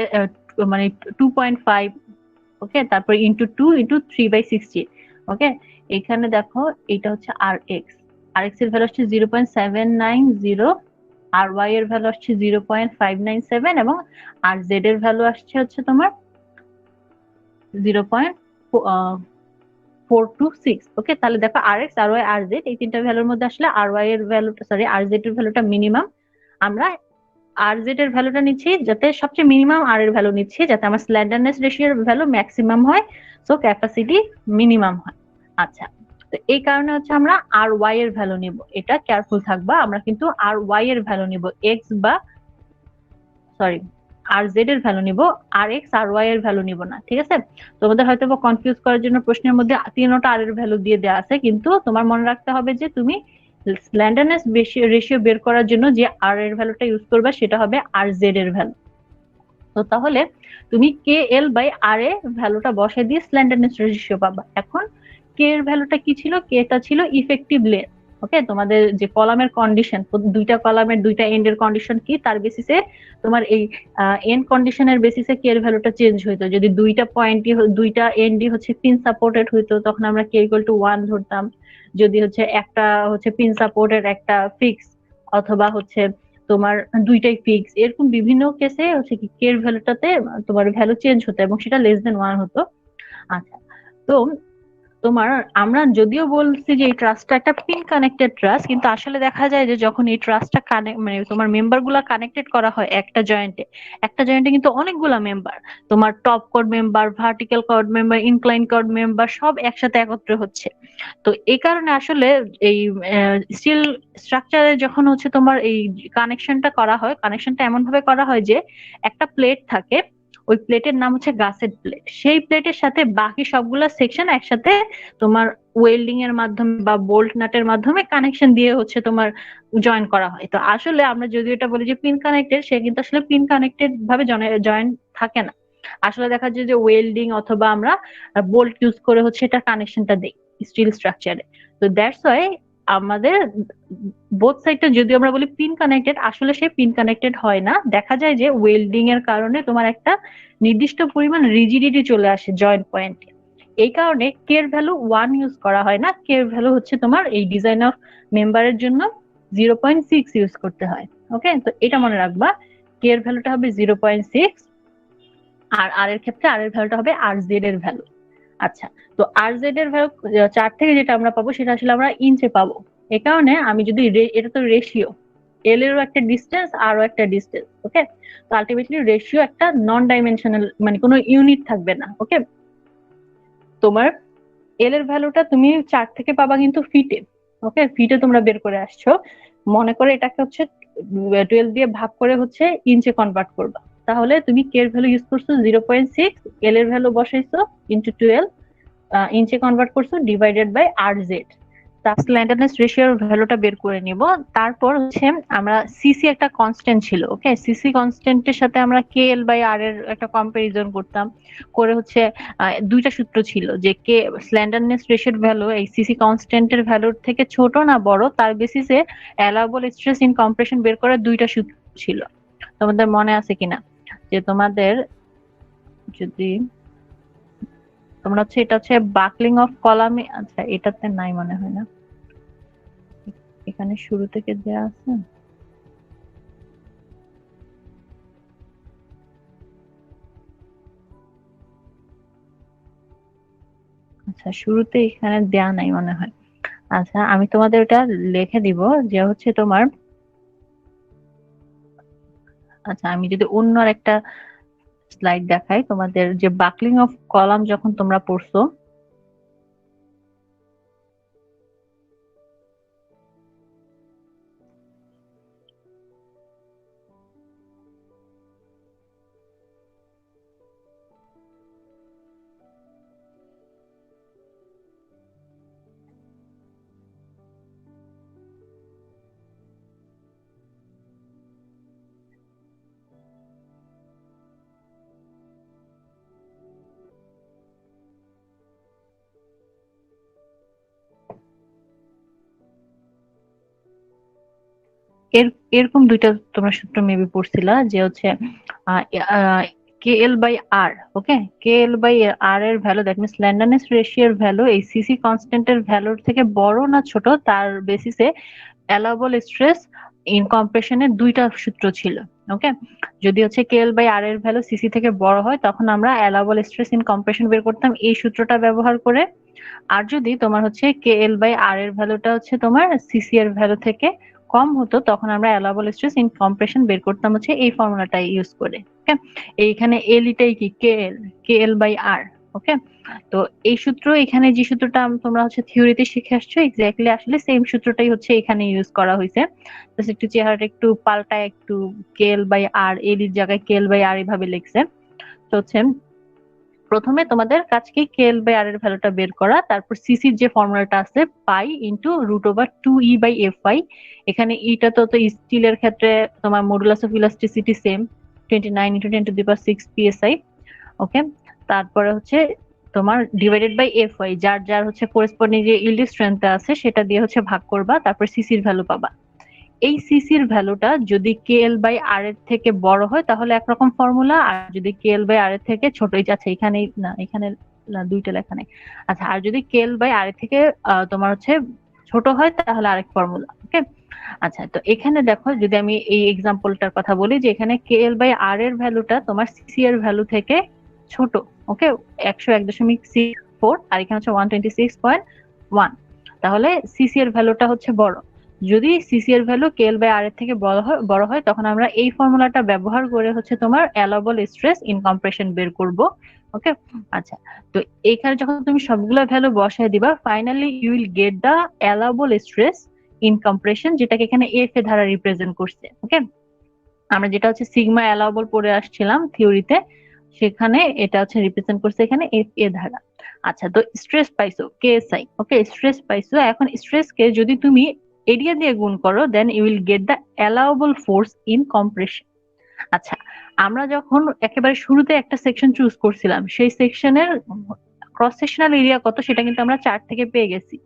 মানে 2.5, ওকে, তারপর ইন্টু 2 ইন্টু 3/60। ওকে, এখানে দেখো এটা হচ্ছে আর এক্স, আর এক্স এর ভ্যালু হচ্ছে 0.790, আর ওয়াই এর ভ্যালু আসছে 0.597 এবং আর জেড এর ভ্যালু আসছে হচ্ছে তোমার 0.426। ওকে, তাহলে দেখো আর X, R Y, R Z এই তিনটা ভ্যালুর মধ্যে আসলে আর ওয়াই এর ভ্যালুটা, সরি আর জেড এর ভ্যালুটা মিনিমাম। আমরা আর জেড এর ভ্যালুটা নিচ্ছি যাতে সবচেয়ে মিনিমাম, আর এর ভ্যালু নিচ্ছি যাতে আমার স্ল্যান্ডারনেস রেশিওর ভ্যালু ম্যাক্সিমাম হয়, সো ক্যাপাসিটি মিনিমাম হয়। আচ্ছা, তো এই কারণে হচ্ছে আমরা আর ওয়াই এর ভ্যালু নিব। এটা কেয়ারফুল থাকবা, আমরা কিন্তু আর ওয়াই এর ভ্যালু নিব, এক্স বা সরি আর জেড এর ভ্যালু নিব, আর এক্স আর ওয়াই এর ভ্যালু নিব না। ঠিক আছে, তোমাদের হয়তো কনফিউজ করার জন্য প্রশ্নের মধ্যে তিনটা আর এর ভ্যালু দিয়ে দেওয়া আছে, কিন্তু তোমার মনে রাখতে হবে যে তুমি স্ল্যান্ডারনেস রেশিও বের করার জন্য যে আর এর ভ্যালুটা ইউজ করবে সেটা হবে আর জেড এর ভ্যালু। তো তাহলে তুমি কে এল বাই আর এ ভ্যালুটা বসে দিয়ে স্ল্যান্ডারনেস রেশিও পাবা। এখন কে এর ভ্যালুটা কি ছিল, কে টা ছিল ইফেক্টিভ লেন্থ। ওকে, তোমাদের যে কলামের কন্ডিশন, দুইটা কলামের দুইটা এন্ডের কন্ডিশন কি, তার বেসিসে তোমার এই এন্ড কন্ডিশনের বেসিসে কে এর ভ্যালুটা চেঞ্জ হইতো। যদি দুইটা এন্ডই হচ্ছে পিন সাপোর্টেড হইতো, তখন আমরা কে ইকুয়াল টু 1 ধরতাম। যদি হচ্ছে একটা হচ্ছে পিন সাপোর্টেড, একটা ফিক্স, অথবা হচ্ছে তোমার দুইটাই ফিক্স, এরকম বিভিন্ন কেসে হচ্ছে কি কে এর ভ্যালুটাতে তোমার ভ্যালু চেঞ্জ হতো এবং সেটা লেস দেন 1 হতো। আচ্ছা, তো তোমার আমরা যদিও বলছি যে এই ট্রাস্টটা একটা পিন কানেক্টেড ট্রাস্ট, কিন্তু আসলে দেখা যায় যে যখন এই ট্রাস্টটা মানে তোমার মেম্বার গুলা কানেক্টেড করা হয় একটা জয়েন্টে কিন্তু অনেকগুলা মেম্বার, তোমার top chord member, vertical chord member, incline chord member সব একসাথে একত্রে হচ্ছে। তো এই কারণে আসলে এই স্টিল স্ট্রাকচারে যখন হচ্ছে তোমার এই কানেকশনটা করা হয়, কানেকশনটা এমন ভাবে করা হয় যে একটা প্লেট থাকে, ওই প্লেটের নাম হচ্ছে গাসেট প্লেট, সেই প্লেটের সাথে বাকি সবগুলা সেকশন একসাথে তোমার ওয়েল্ডিং এর মাধ্যমে বা বোল্ট নাটের মাধ্যমে কানেকশন দিয়ে হচ্ছে তোমার জয়েন করা হয়। তো আসলে আমরা যদি এটা বলি যে পিন কানেক্টেড, সে কিন্তু আসলে পিন কানেক্টেড ভাবে জয়েন থাকে না। আসলে দেখা যায় যে ওয়েল্ডিং অথবা আমরা বোল্ট ইউজ করে হচ্ছে এটা কানেকশনটা দেই স্টিল স্ট্রাকচারে। তো দ্যাটস ওয়াই আমাদের বোথ সাইডটা যদি আমরা বলি পিন কানেক্টেড, আসলে সে পিন কানেক্টেড হয় না। দেখা যায় যে ওয়েল্ডিং এর কারণে তোমার একটা নির্দিষ্ট পরিমাণ রিজিডিটি চলে আসে জয়েন্ট পয়েন্টে। এই কারণে কে এর ভ্যালু 1 ইউজ করা হয় না, কে এর ভ্যালু হচ্ছে তোমার এই ডিজাইন অফ মেম্বারের জন্য 0.6 ইউজ করতে হয়। ওকে, তো এটা মনে রাখবা, কে এর ভ্যালুটা হবে 0.6, আর আর এর ক্ষেত্রে আর এর ভ্যালুটা হবে আর জেড এর ভ্যালু। আচ্ছা, তো আর জেড এর ভ্যালু 4 থেকে যেটা আমরা পাবো সেটা আসলে আমরা ইঞ্চে পাবো। এই কারণে আমি যদি এটা তো রেশিও, এল এরও একটা ডিস্টেন্স, আরও একটা ডিস্টেন্স। ওকে, তো আলটিমেটলি রেশিও একটা নন ডাইমেনশনাল, মানে কোনো ইউনিট থাকবে না। ওকে, তোমার এল এর ভ্যালুটা তুমি 4 থেকে পাবা কিন্তু ফিটে। ওকে, ফিটে তোমরা বের করে আসছো, মনে করে এটাকে হচ্ছে 12 দিয়ে ভাগ করে হচ্ছে ইঞ্চে কনভার্ট করবা। তাহলে তুমি কে এর ভ্যালু ইউজ করছো 0.6, এল এর ভ্যালু বসাইছো ইনটু 12, ইঞ্চে কনভার্ট করছো, ডিভাইডেড বাই আর জেড। স্ল্যান্ডারনেস রেশিওর ভ্যালুটা বের করে নিব। তারপর হচ্ছে আমরা সিসি একটা কনস্ট্যান্ট ছিল। ওকে, সিসি কনস্ট্যান্টের সাথে আমরা কে এল বাই আর এর একটা কম্পারিজন করতাম, করে হচ্ছে দুইটা সূত্র ছিল যে কে স্ল্যান্ডারনেস রেশিওর ভ্যালু এই সিসি কনস্ট্যান্টের ভ্যালুর থেকে ছোট না বড় তার বেসিসে অ্যালাউবল স্ট্রেস ইন কম্প্রেশন বের করার দুইটা সূত্র ছিল। তোমাদের মনে আছে কিনা যে তোমাদের, যদি তোমরা হচ্ছে এটা হচ্ছে বাকলিং অফ কলামে, আচ্ছা এটাতে নাই মনে হয় না, এখানে শুরু থেকে দেয়া আছে। আচ্ছা শুরুতে এখানে দেয়া নাই মনে হয়। আচ্ছা আমি তোমাদের এটা লিখে দিব যে হচ্ছে তোমার, আচ্ছা আমি যদি অন্য একটা স্লাইড দেখাই তোমাদের, যে বাকলিং অফ কলাম যখন তোমরা পড়ছো, এর এরকম দুইটা তোমরা সূত্র মেবি পড়ছিলা যে হচ্ছে কে L by R. Okay, K L by আর এর ভ্যালু, দ্যাট মিনস স্ল্যান্ডারনেস রেশিওর ভ্যালু এই সিসি কনস্ট্যান্টের ভ্যালুর থেকে বড় না ছোট তার বেসিসে অ্যালাউবল স্ট্রেস ইন কম্প্রেশনের দুইটা সূত্র ছিল। ওকে, যদি হচ্ছে কে এল বাই আর এর ভ্যালু সিসি থেকে বড় হয় তখন আমরা অ্যালাউবল স্ট্রেস ইন কম্প্রেশন বের করতাম এই সূত্রটা ব্যবহার করে। আর যদি তোমার হচ্ছে কে এল বাই আর এর ভ্যালুটা হচ্ছে তোমার সিসি এর ভ্যালু থেকে কম হতো তখন আমরা অ্যালাউবল স্ট্রেস ইন কম্প্রেশন বের করতাম হচ্ছে এই ফর্মুলাটা ইউজ করে। ওকে, এইখানে এলইটাই কি কে এল বাই আর। ওকে, তো এই সূত্র এখানে যে সূত্রটা তোমরা হচ্ছে থিওরিতে শিখে আসছো এক্স্যাক্টলি আসলে সেম সূত্রটাই হচ্ছে এখানে ইউজ করা হয়েছে। জাস্ট একটু চেহারাটা একটু পাল্টায়, একটু কে এল বাই আর এর জায়গায় কে এল বাই আর এইভাবে লিখছে। তো হচ্ছে প্রথমে তোমাদের কাজকে কে এল বাই আর এর ভ্যালুটা বের করা, তারপর সিসির যে ফর্মুলাটা আছে pi into root over 2e by F I. এখানে ইটা তো স্টিলের ক্ষেত্রে তোমার modulus of elasticity same 29 into 10 to the power 6 psi। Okay, তারপরে হচ্ছে তোমার ডিভাইডেড বাই এফ ওয়াই, যার যার হচ্ছে করেসপন্ডিং যে ইল্ড স্ট্রেংথ আছে সেটা দিয়ে হচ্ছে ভাগ করবা, তারপর সিসির ভ্যালু পাবা। এই সিসির ভ্যালুটা যদি কে এল বাই আর এর থেকে বড় হয় তাহলে একরকম ফর্মুলা, আর যদি কে এল বাই আর এর থেকে ছোট, আচ্ছা এখানে না, এখানে দুইটা লেখা নেই। আচ্ছা, আর যদি কে এল বাই আর এর থেকে তোমার হচ্ছে ছোট হয় তাহলে আরেক ফর্মুলা। ওকে, আচ্ছা তো এখানে দেখো যদি আমি এই এক্সাম্পলটার কথা বলি যে এখানে কে এল বাই আর এর ভ্যালুটা তোমার সিসি এর ভ্যালু থেকে ছোট। ওকে, 101.64 আর এখানে হচ্ছে 126.1, তাহলে সিসি এর ভ্যালুটা হচ্ছে বড়। যদি সিসি এর ভ্যালু কে এল বাই আর এর থেকে বড় হয় তখন আমরা এই ফর্মুলাটা ব্যবহার করে হচ্ছে তোমার অ্যালাউবল স্ট্রেস ইন কম্প্রেশন বের করব। ওকে, আচ্ছা তো এখানে যখন তুমি সবগুলা ভ্যালু বসায় দিবা finally you will get the allowable stress in compression, যেটাকে এখানে এফ এ দ্বারা রিপ্রেজেন্ট করছে। ওকে, আমরা যেটা হচ্ছে সিগমা অ্যালাউবল পড়ে আসছিলাম থিওরিতে, সেখানে এটা হচ্ছে রিপ্রেজেন্ট করছে এখানে এফ এ দ্বারা। আচ্ছা তো স্ট্রেস পাইছো কেএসআই। ওকে, স্ট্রেস পাইছো, এখন স্ট্রেস কে যদি তুমি এরিয়া দিয়ে গুণ করো then you will get the allowable force in compression. আচ্ছা, আমরা যখন একেবারে শুরুতে একটা সেকশন চুজ করছিলাম সেই সেকশনের ক্রস সেকশনাল এরিয়া কত সেটা কিন্তু আমরা 4 থেকে পেয়ে গেছি।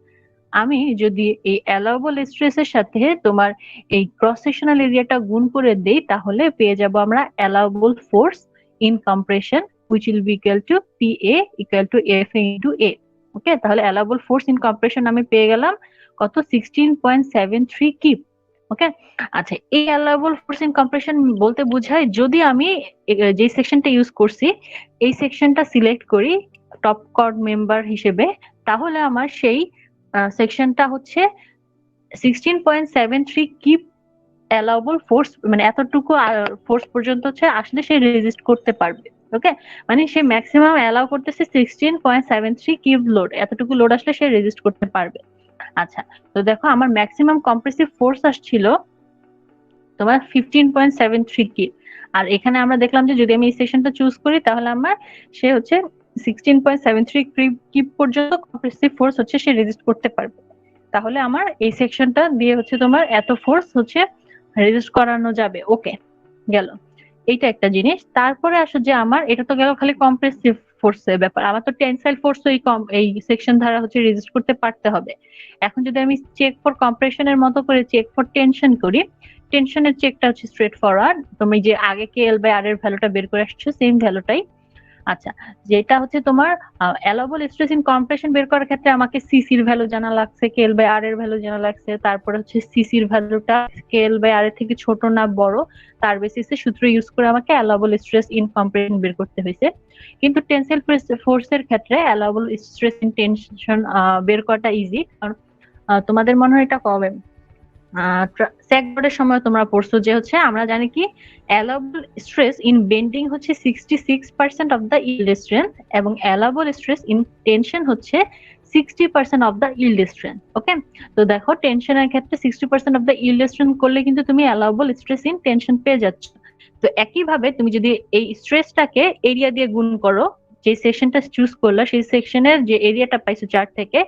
আমি যদি এই অ্যালাউবল স্ট্রেসের সাথে তোমার এই ক্রস সেকশনাল এরিয়াটা গুণ করে দেই তাহলে পেয়ে যাব আমরা allowable force in compression which will be equal to PA equal to FA into A। ওকে, তাহলে অ্যালাউবল ফোর্স ইন কম্প্রেশন আমি পেয়ে গেলাম কত 16.73 কিপ। ওকে, আচ্ছা এই অ্যালাউবল ফোর্স ইন কম্প্রেশন বলতে বোঝায় যদি আমি যে সেকশনটা ইউজ করছি এই সেকশনটা সিলেক্ট করি টপ কর্ড মেম্বার হিসেবে, তাহলে আমার সেই সেকশনটা হচ্ছে 16.73 কিপ অ্যালাউবল ফোর্স মানে এতটুকু ফোর্স পর্যন্ত হচ্ছে আসলে সে রেজিস্ট করতে পারবে। ওকে, মানে সে ম্যাক্সিমাম অ্যালাউ করতেছে 16.73 কিউব লোড, এতটুকু লোড আসলে সে রেজিস্ট করতে পারবে। আচ্ছা, তো দেখো আমার ম্যাক্সিমাম কম্প্রেসিভ ফোর্স আসছিল তোমার 15.73 কিউব, আর এখানে আমরা দেখলাম যে যদি আমি এই সেকশনটা চুজ করি তাহলে আমার সে হচ্ছে 16.73 কিউব পর্যন্ত কম্প্রেসিভ ফোর্স হচ্ছে সে রেজিস্ট করতে পারবে। তাহলে আমার এই সেকশনটা দিয়ে হচ্ছে তোমার এত ফোর্স হচ্ছে রেজিস্ট করানো যাবে। ওকে, গেল এইটা একটা জিনিস। তারপরে আসো যে আমার এটা তো গেল খালি কম্প্রেসিভ ফোর্সের ব্যাপার, আমার তো টেনসাইল ফোর্স এই সেকশন দ্বারা হচ্ছে রেজিস্ট করতে পারতে হবে। এখন যদি আমি চেক ফর কম্প্রেশনের মতো করে চেক ফর টেনশন করি, টেনশনের চেকটা হচ্ছে স্ট্রেট ফরওয়ার্ড, তুমি যে আগে কে এল বাই আর এর ভ্যালুটা বের করে আসছো সেম ভ্যালুটাই। আচ্ছা, যেটা হচ্ছে তোমার অ্যালাউবল স্ট্রেস ইন কম্প্রেশন বের করার ক্ষেত্রে আমাকে সিসির ভ্যালু জানা লাগছে, কেএল বাই আর এর ভ্যালু জানা লাগছে, তারপরে হচ্ছে সিসির ভ্যালুটা কেএল বাই আর এর থেকে ছোট না বড় তার বেসিসে সূত্র ইউজ করে আমাকে অ্যালাউবল স্ট্রেস ইন কম্প্রেশন বের করতে হয়েছে। কিন্তু টেনসাইল ফোর্সের ক্ষেত্রে অ্যালাউবল স্ট্রেস ইন টেনশন বের করাটা ইজি, কারণ তোমাদের মনে হয় এটা কবে স্যাক বোর্ডের সময় তোমরা পড়ছো যে হচ্ছে আমরা জানি কি অ্যালাউবল স্ট্রেস ইন বেন্ডিং হচ্ছে 66% অফ দ্য ইল্ড স্ট্রেংথ এবং অ্যালাউবল স্ট্রেস ইন টেনশন হচ্ছে 60% অফ দ্য ইল্ড স্ট্রেংথ। ওকে, তো দেখো টেনশনের ক্ষেত্রে 60% অফ দ্য ইল্ড স্ট্রেংথ করলে কিন্তু তুমি অ্যালাউবল স্ট্রেস ইন টেনশন পেয়ে যাচ্ছ। তো একইভাবে তুমি যদি এই স্ট্রেসটাকে এরিয়া দিয়ে গুণ করো, যে সেকশনটা চুজ করলা সেই সেকশনের যে এরিয়াটা পাইছো চার্ট থেকে,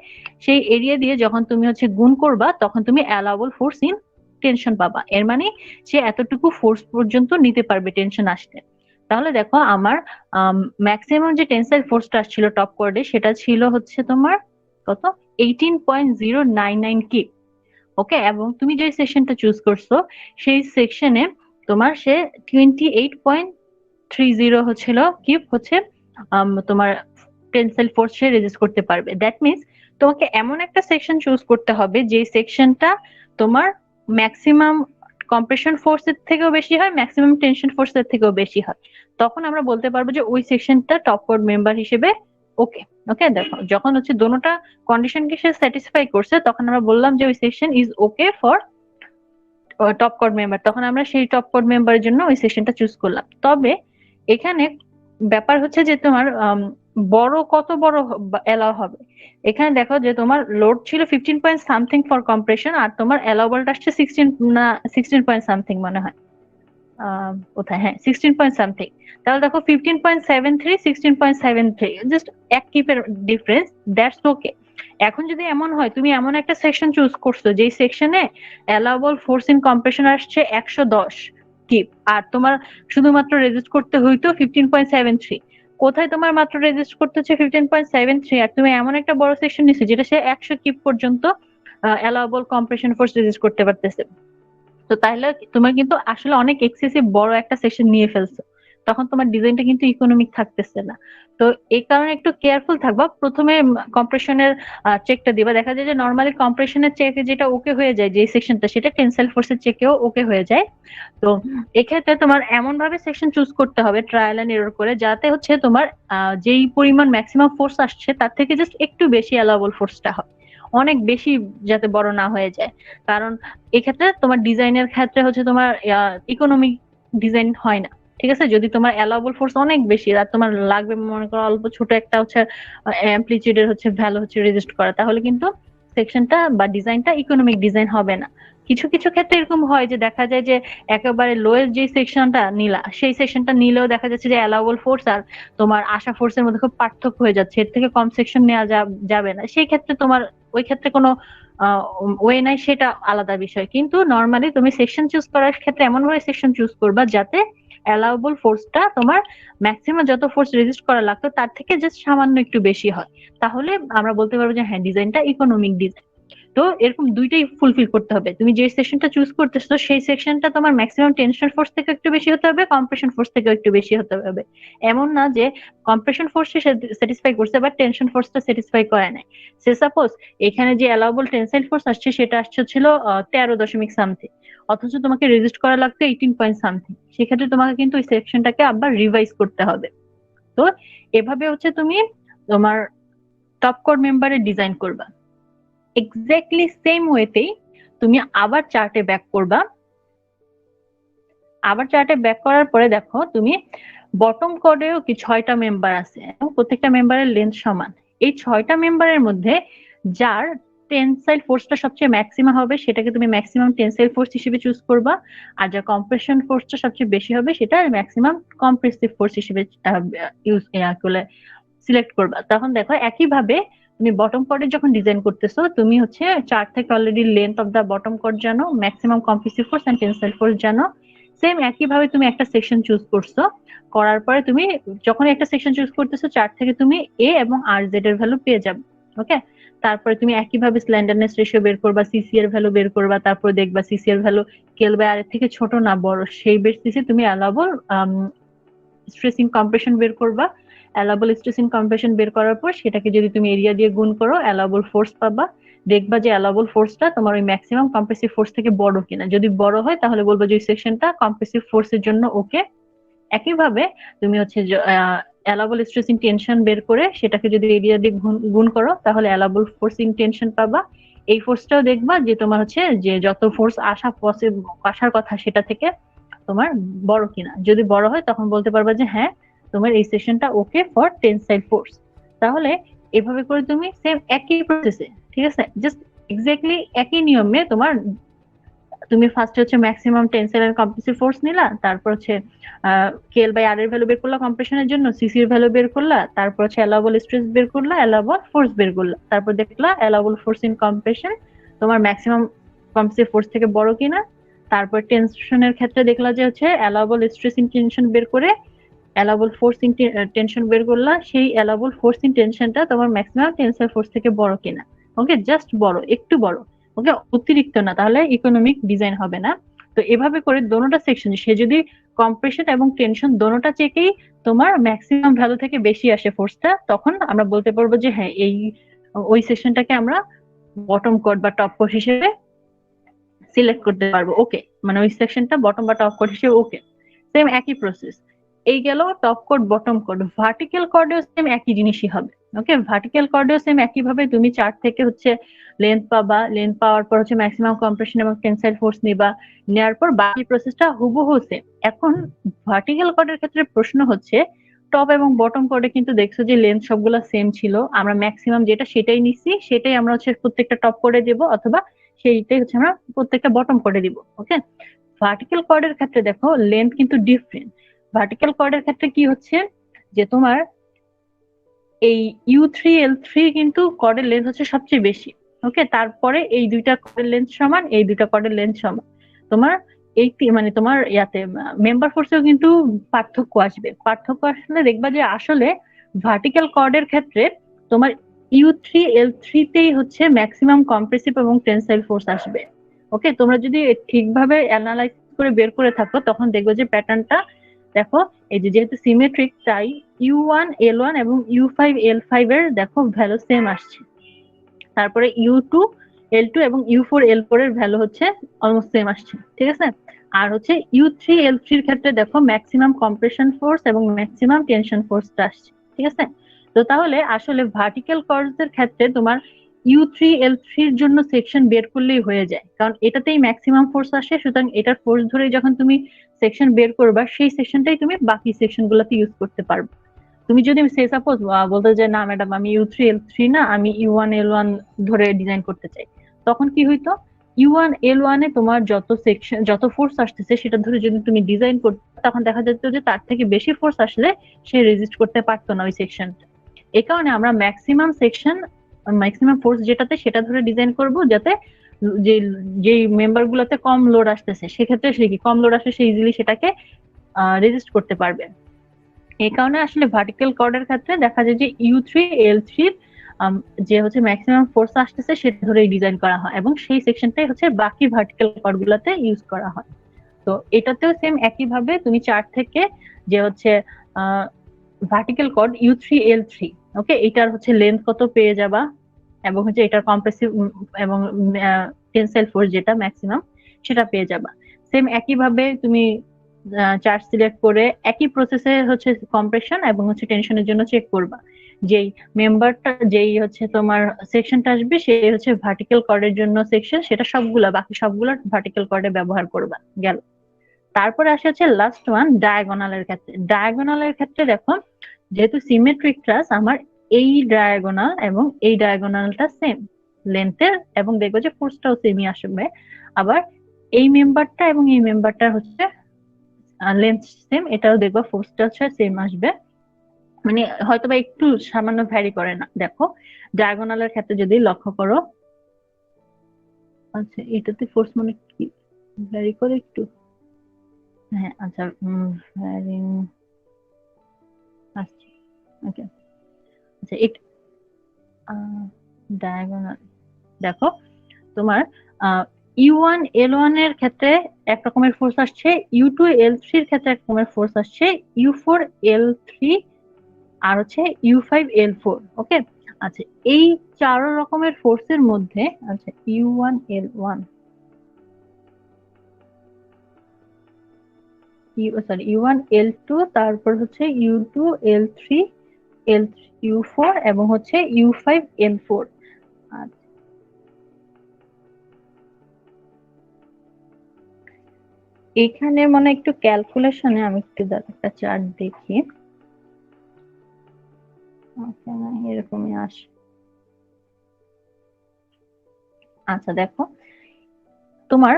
সেই এরিয়া দিয়ে যখন তুমি হচ্ছে গুণ করবা তখন তুমি অ্যালাউবল ফোর্স ইন টেনশন পাবা। এর মানে সে এতটুকু ফোর্স পর্যন্ত নিতে পারবে টেনশন আসলে। তাহলে দেখো আমার ম্যাক্সিমাম যে টেনসাইল ফোর্সটা আসছিল টপ কোর্ডে সেটা ছিল হচ্ছে তোমার কত 18.099 কি। ওকে, এবং তুমি যে সেকশনটা চুজ করছো সেই সেকশনে তোমার সে 28.30 হচ্ছিল কি হচ্ছে তোমার টেনসাইল ফোর্স সে রেজিস্ট করতে পারবে। দ্যাট মিনস তোমাকে এমন একটা সেকশন চুজ করতে হবে যে সেকশনটা তোমার ম্যাক্সিমাম কম্প্রেশন ফোর্সের থেকেও বেশি হয়, ম্যাক্সিমাম টেনশন ফোর্সের থেকেও বেশি হয়, তখন আমরা বলতে পারবো যে ওই সেকশনটা টপ কোড মেম্বার হিসেবে ওকে। ওকে, দেখো যখন হচ্ছে দোনোটা কন্ডিশনকে সে স্যাটিসফাই করছে তখন আমরা বললাম যে ওই section is okay for top কোড মেম্বার, তখন আমরা সেই টপ কোড মেম্বারের জন্য ওই সেকশনটা চুজ করলাম। তবে এখানে ব্যাপার হচ্ছে যে তোমার বড় কত বড় এলাও হবে। এখানে দেখো যে তোমার লোড ছিল 15 পয়েন্ট সামথিং ফর কম্প্রেশন আর তোমার অ্যালাউবলটা আসছে 16 না 16 পয়েন্ট সামথিং মনে হয়, কোথায়, হ্যাঁ 16 পয়েন্ট সামথিং। তাহলে দেখো 15.73 16.73 জাস্ট এক কিপের ডিফারেন্স, দ্যাটস ওকে। এখন যদি এমন হয় তুমি এমন একটা সেকশন চুজ করছো যেই সেকশনে অ্যালাউবল ফোর্স ইন কম্প্রেশন আসছে 110 কিপ আর তোমার শুধুমাত্র রেজিস্ট করতে হইতো 15.73, কোথায় তোমার মাত্র রেজিস্ট করতে হচ্ছে 15.73 আর তুমি এমন একটা বড় সেকশন নিছো যেটা সে 100 কিপ পর্যন্ত অ্যালাউবল কম্প্রেশন ফোর্স রেজিস্ট করতে পারতেছে। তো তাহলে তোমার কিন্তু আসলে অনেক এক্সেসিভ বড় একটা সেকশন নিয়ে ফেলছো, তখন তোমার ডিজাইনটা কিন্তু ইকোনমিক থাকতেছে না। তো এই কারণে একটু কেয়ারফুল থাকবা। প্রথমে কম্প্রেশনের চেকটা দিবা, দেখা যায় যে নর্মালি কম্প্রেশনের চেকে যেটা ওকে হয়ে যায় যে সেকশনটা সেটা টেনসাইল ফোর্সের চেকেও ওকে হয়ে যায়। তো এক্ষেত্রে তোমার এমন ভাবে সেকশন চুজ করতে হবে ট্রায়াল এন্ড এরর করে যাতে হচ্ছে তোমার যেই পরিমাণ ম্যাক্সিমাম ফোর্স আসছে তার থেকে জাস্ট একটু বেশি অ্যালাউবল ফোর্সটা হয়, অনেক বেশি যাতে বড় না হয়ে যায়। কারণ এক্ষেত্রে তোমার ডিজাইনের ক্ষেত্রে হচ্ছে তোমার ইকোনমিক ডিজাইন হয় না। ঠিক আছে, যদি তোমার অ্যালাউবল ফোর্স অনেক বেশি আর তোমার লাগবে মনে করো অল্প ছোট একটা হচ্ছে অ্যাম্পলিটিউডের হচ্ছে ভ্যালু হচ্ছে রেজিস্ট করা, তাহলে কিন্তু সেকশনটা বা ডিজাইনটা ইকোনমিক ডিজাইন হবে না। কিছু কিছু ক্ষেত্রে এরকম হয় যে দেখা যায় যে একেবারে লোয়েস্ট যে সেকশনটা নিলা সেই সেকশনটা নিলেও দেখা যাচ্ছে যে অ্যালাউবল ফোর্স আর তোমার আশা ফোর্সের মধ্যে খুব পার্থক্য হয়ে যাচ্ছে, এর থেকে কম সেকশন নেওয়া যাবে না। সেই ক্ষেত্রে তোমার ওই ক্ষেত্রে কোনো ওয়ে নাই, সেটা আলাদা বিষয়। কিন্তু নর্মালি তুমি সেকশন চুজ করার ক্ষেত্রে এমন ভাবে সেকশন চুজ করবা যাতে অ্যালাউবল ফোর্সটা তোমার ম্যাক্সিমাম যত ফোর্স রেজিস্ট করা লাগতো তার থেকে জাস্ট সামান্য একটু বেশি হয়, তাহলে আমরা বলতে পারবো যে হ্যাঁ ডিজাইনটা ইকোনমিক ডিজাইন। তো এরকম দুইটাই ফুলফিল করতে হবে, তুমি যে সেকশনটা চুজ করতেছো সেই সেকশনটা তোমার ম্যাক্সিমাম টেনশন ফোর্স থেকে একটু বেশি হতে হবে, কম্প্রেশন ফোর্স থেকে একটু বেশি হতে হবে। এমন না যে কম্প্রেশন ফোর্সটা স্যাটিসফাই করছে বাট টেনশন ফোর্সটা স্যাটিসফাই করে নাই। সে সাপোজ এখানে যে অ্যালাউবল টেনসাইল ফোর্স আসছে সেটা আসছে ছিল 13 সামথিং, অথচ তোমাকে রেজিস্ট করা লাগতো 18 পয়েন্ট সামথিং, সেক্ষেত্রে তোমাকে কিন্তু ওই সেকশনটাকে আবার রিভাইজ করতে হবে। তো এভাবে হচ্ছে তুমি তোমার টপ কোড মেম্বারে ডিজাইন করবা। এক্স্যাক্টলি সেম ওয়েতেই তুমি আবার চার্টে ব্যাক করবা, আবার চার্টে ব্যাক করার পরে দেখো তুমি বটম কর্ডেও কি 6টা মেম্বার আছে এবং প্রত্যেকটা মেম্বারের লেন্থ সমান। এই 6টা মেম্বারের মধ্যে যার টেনসাইল ফোর্সটা সবচেয়ে ম্যাক্সিমাম হবে সেটাকে তুমি ম্যাক্সিমাম টেনসাইল ফোর্স হিসেবে চুজ করবা, আর যা কম্প্রেশন ফোর্সটা সবচেয়ে বেশি হবে সেটা ম্যাক্সিমাম কম্প্রেসিভ ফোর্স হিসেবে ইউজ করলে সিলেক্ট করবা। তখন দেখো একইভাবে তুমি বটম কর্ডে যখন ডিজাইন করতেছো তুমি হচ্ছে চার্ট থেকে already length of the bottom chord জানো, maximum compressive force and tensile force জানো। সেম একইভাবে তুমি একটা সেকশন চুজ করছো, করার পরে তুমি যখন একটা সেকশন চুজ করতেছো চার্ট থেকে তুমি এ এবং আর জেড এর ভ্যালু পেয়ে যাবে। ওকে, তারপরে তুমি একইভাবে স্ল্যান্ডারনেস রেশিও বের করবা, সিসি এর ভ্যালু বের করবা, তারপর দেখবা সিসি এর ভ্যালু কেএল বাই আর এর থেকে ছোট না বড়, সেই বেসিসে তুমি অ্যালাউবল স্ট্রেসিং কম্প্রেশন বের করবা। অ্যালাউবল স্ট্রেসিং কম্প্রেশন বের করার পর সেটাকে যদি তুমি এরিয়া দিয়ে গুণ করো অ্যালাউবল ফোর্স পাবা। দেখবা যে অ্যালাউবল ফোর্সটা তোমার ওই ম্যাক্সিমাম কম্প্রেসিভ ফোর্স থেকে বড় কিনা, যদি বড় হয় তাহলে বলবো যে ওই সেকশনটা কম্প্রেসিভ ফোর্সের জন্য ওকে। একইভাবে তুমি হচ্ছে অ্যালাউবল স্ট্রেসিং টেনশন বের করে সেটাকে যদি এরিয়া দিয়ে গুণ করো তাহলে অ্যালাউবল ফোর্সিং টেনশন পাবা। এই ফোর্সটাও দেখবা যে তোমার হচ্ছে যে যত ফোর্স আসার কথা সেটা থেকে তোমার বড় কিনা, যদি বড় হয় তখন বলতে পারবা যে হ্যাঁ তোমার এই সেকশনটা ওকে ফর টেনসাইল ফোর্স। তাহলে এভাবে করে তুমি সেম একই প্রসেসে, ঠিক আছে, জাস্ট এক্স্যাক্টলি একই নিয়মে তুমি ফার্স্টে হচ্ছে maximum tensile and compressive force নিলা, তারপর হচ্ছে কেএল বাই আর এর ভ্যালু বের করলা কম্প্রেশনের জন্য, সিসি এর ভ্যালু বের করলা, তারপর হচ্ছে অ্যালাউবল স্ট্রেস বের করলা, অ্যালাউবল ফোর্স বের করলা, তারপর দেখলা অ্যালাউবল ফোর্স ইন কম্প্রেশন তোমার ম্যাক্সিমাম কম্প্রেসিভ ফোর্স থেকে বড় কিনা। তারপর টেনশনের ক্ষেত্রে দেখলা যে হচ্ছে অ্যালাউবল স্ট্রেস ইন টেনশন বের করে অ্যালাউবল ফোর্স ইন টেনশন বের করলা, সেই অ্যালাউবল ফোর্স ইন টেনশনটা তোমার ম্যাক্সিমাম টেনসাইল ফোর্স থেকে বড় কিনা। ওকে, জাস্ট বড়, একটু বড়, ওকে, অতিরিক্ত না, তাহলে ইকোনমিক ডিজাইন হবে না। তো এভাবে করে দোনোটা সেকশন সে যদি কম্প্রেশন এবং টেনশন দোনোটা চেকেই তোমার ম্যাক্সিমাম ভ্যালু থেকে বেশি আসে ফোর্সটা, তখন আমরা বলতে পারবো যে হ্যাঁ ওই সেকশনটাকে আমরা বটম কোড বা টপ কোড হিসেবে সিলেক্ট করতে পারবো। ওকে, মানে ওই সেকশনটা বটম বা টপ কোড হিসেবে ওকে। সেম একই প্রসেস, এই গেল top code bottom code. Vertical কর্ডেও সেম একই জিনিসই হবে। ওকে, ভার্টিক্যাল কর্ডেও সেম একইভাবে তুমি চার্ট থেকে হচ্ছে লেন্থ পাবা, লেন্থ পাওয়ার পর হচ্ছে ম্যাক্সিমাম কম্প্রেশন এবং টেনসাইল ফোর্স নিবা, নেওয়ার পর বাকি প্রসেসটা হুবহু সেম। এখন ভার্টিক্যাল কর্ডের ক্ষেত্রে প্রশ্ন হচ্ছে টপ এবং বটম কোডে কিন্তু দেখছো যে লেন্থ সবগুলা সেম ছিল, আমরা ম্যাক্সিমাম যেটা সেটাই নিচ্ছি, সেটাই আমরা হচ্ছে প্রত্যেকটা টপ কোডে দেব, অথবা সেইটাই হচ্ছে আমরা প্রত্যেকটা বটম কোডে দিব। ওকে, ভার্টিক্যাল কর্ডের ক্ষেত্রে দেখো লেন্থ কিন্তু ডিফারেন্ট। ভার্টিক্যাল কর্ডের ক্ষেত্রে কি হচ্ছে যে তোমার এই U3L3 কিন্তু কর্ডের লেন্থ হচ্ছে সবচেয়ে বেশি। ওকে, তারপরে এই দুইটা কর্ডের লেন্থ সমান, এই দুইটা কর্ডের লেন্থ সমান। তোমার এই মানে তোমার ইয়াতে মেম্বার ফোর্সেও কিন্তু পার্থক্য আসবে। পার্থক্য আসলে দেখবা যে আসলে ভার্টিক্যাল কর্ডের ক্ষেত্রে তোমার U3L3 তেই হচ্ছে ম্যাক্সিমাম কম্প্রেসিভ এবং টেনসাইল ফোর্স আসবে। ওকে, তোমরা যদি ঠিকভাবে অ্যানালাইজ করে বের করে থাকো তখন দেখবে যে প্যাটার্নটা দেখো, এই যে যেহেতু সিমেট্রিক তাই U1L1 এবং U5L5 এর দেখো ভ্যালু সেম আসছে। তারপরে U2L2 এবং U4L4 এর ভ্যালু হচ্ছে অলমোস্ট সেম আসছে, ঠিক আছে। আর হচ্ছে U3L3 এর ক্ষেত্রে দেখো ম্যাক্সিমাম কম্প্রেশন ফোর্স এবং ম্যাক্সিমাম টেনশন ফোর্সটা আসছে, ঠিক আছে। তো তাহলে আসলে ভার্টিক্যাল কর্ডসের ক্ষেত্রে তোমার U3L3 এর জন্য সেকশন বের করলেই হয়ে যায়, কারণ এটাতেই ম্যাক্সিমাম ফোর্স আসে। সুতরাং এটার ফোর্স ধরে যখন তুমি সেকশন বের করবা সেই সেকশনটাই তুমি বাকি সেকশন গুলোতে ইউজ করতে পারবে। তুমি যদি সে সাপোজ বলতে যে না ম্যাডাম আমি U3L3 না আমি U1L1 ধরে ডিজাইন করতে চাই, তখন কি হইতো U1L1 এ তোমার যত সেকশন যত ফোর্স আসতেছে সেটা ধরে যদি তুমি ডিজাইন করতে, তখন দেখা যেত যে তার থেকে বেশি ফোর্স আসলে সে রেজিস্ট করতে পারতো না ওই সেকশনটা। এই কারণে আমরা ম্যাক্সিমাম সেকশন ম্যাক্সিমাম ফোর্স যেটাতে সেটা ধরে ডিজাইন করব, যাতে যে মেম্বার গুলোতে কম লোড আসতেছে সেক্ষেত্রে সে কি কম লোড আসলে সে ইজিলি সেটাকে রেজিস্ট করতে পারবে। এই কারণে আসলে ভার্টিক্যাল কর্ডের ক্ষেত্রে দেখা যায় যে U3L3 যে হচ্ছে ম্যাক্সিমাম ফোর্স আসতেছে সেটা ধরেই ডিজাইন করা হয় এবং সেই সেকশনটাই হচ্ছে বাকি ভার্টিক্যাল কর্ড গুলাতে ইউজ করা হয়। তো এটাতেও সেম একইভাবে তুমি চার্ট থেকে যে হচ্ছে ভার্টিক্যাল কর্ড U3L3, ওকে, এটার হচ্ছে লেন্থ কত পেয়ে যাবা এবং হচ্ছে এটার কম্প্রেসিভ এবং টেনসাইল ফোর্স যেটা ম্যাক্সিমাম সেটা পেয়ে যাবা। সেম একইভাবে তুমি চার্ট সিলেক্ট করে একই প্রসেসে হচ্ছে কম্প্রেশন এবং হচ্ছে টেনশনের জন্য চেক করবা, যেই মেম্বারটা যেই হচ্ছে তোমার সেকশনটা আসবে সেই হচ্ছে ভার্টিক্যাল কর্ডের জন্য সেকশন, সেটা সবগুলা বাকি সবগুলা ভার্টিক্যাল কর্ডে ব্যবহার করবা। গেল। তারপরে আসে হচ্ছে লাস্ট ওয়ান ডায়াগোনালের ক্ষেত্রে। ডায়াগোনালের ক্ষেত্রে দেখো, যেহেতু সিমেট্রিক ট্রাস, আমার এই ডায়াগোনাল এবং এই ডায়াগোনালটা সেম লেন্থের, এবং দেখবো যে ফোর্সটাও সেমই আসবে। আবার এই মেম্বারটা এবং এই মেম্বারটা হচ্ছে লেন্থ সেম, এটাও দেখবো ফোর্সটা হচ্ছে সেম আসবে, মানে হয়তোবা একটু সামান্য ভ্যারি করে না। দেখো ডায়াগোনালের ক্ষেত্রে যদি লক্ষ্য করো, আচ্ছা এটাতে ফোর্স মানে কি ভ্যারি করে একটু, হ্যাঁ আচ্ছা ভ্যারি আসছে, ওকে। আচ্ছা এটা ডায়াগোনাল দেখো, তোমার U1 L1 এর ক্ষেত্রে এক রকমের ফোর্স আসছে, U2 L3 এর ক্ষেত্রে এক রকমের ফোর্স আসছে, U4 L3 আর হচ্ছে U5 L4। ওকে, আচ্ছা এই 4 রকমের ফোর্সের মধ্যে, আচ্ছা U1 L1 U1 L2, তারপর হচ্ছে U2 L3 U4 এবং হচ্ছে U5 L4। এখানে মানে একটু ক্যালকুলেশনে আমি একটু একটা চার্ট দেখি, এরকমই আসে। আচ্ছা দেখো, তোমার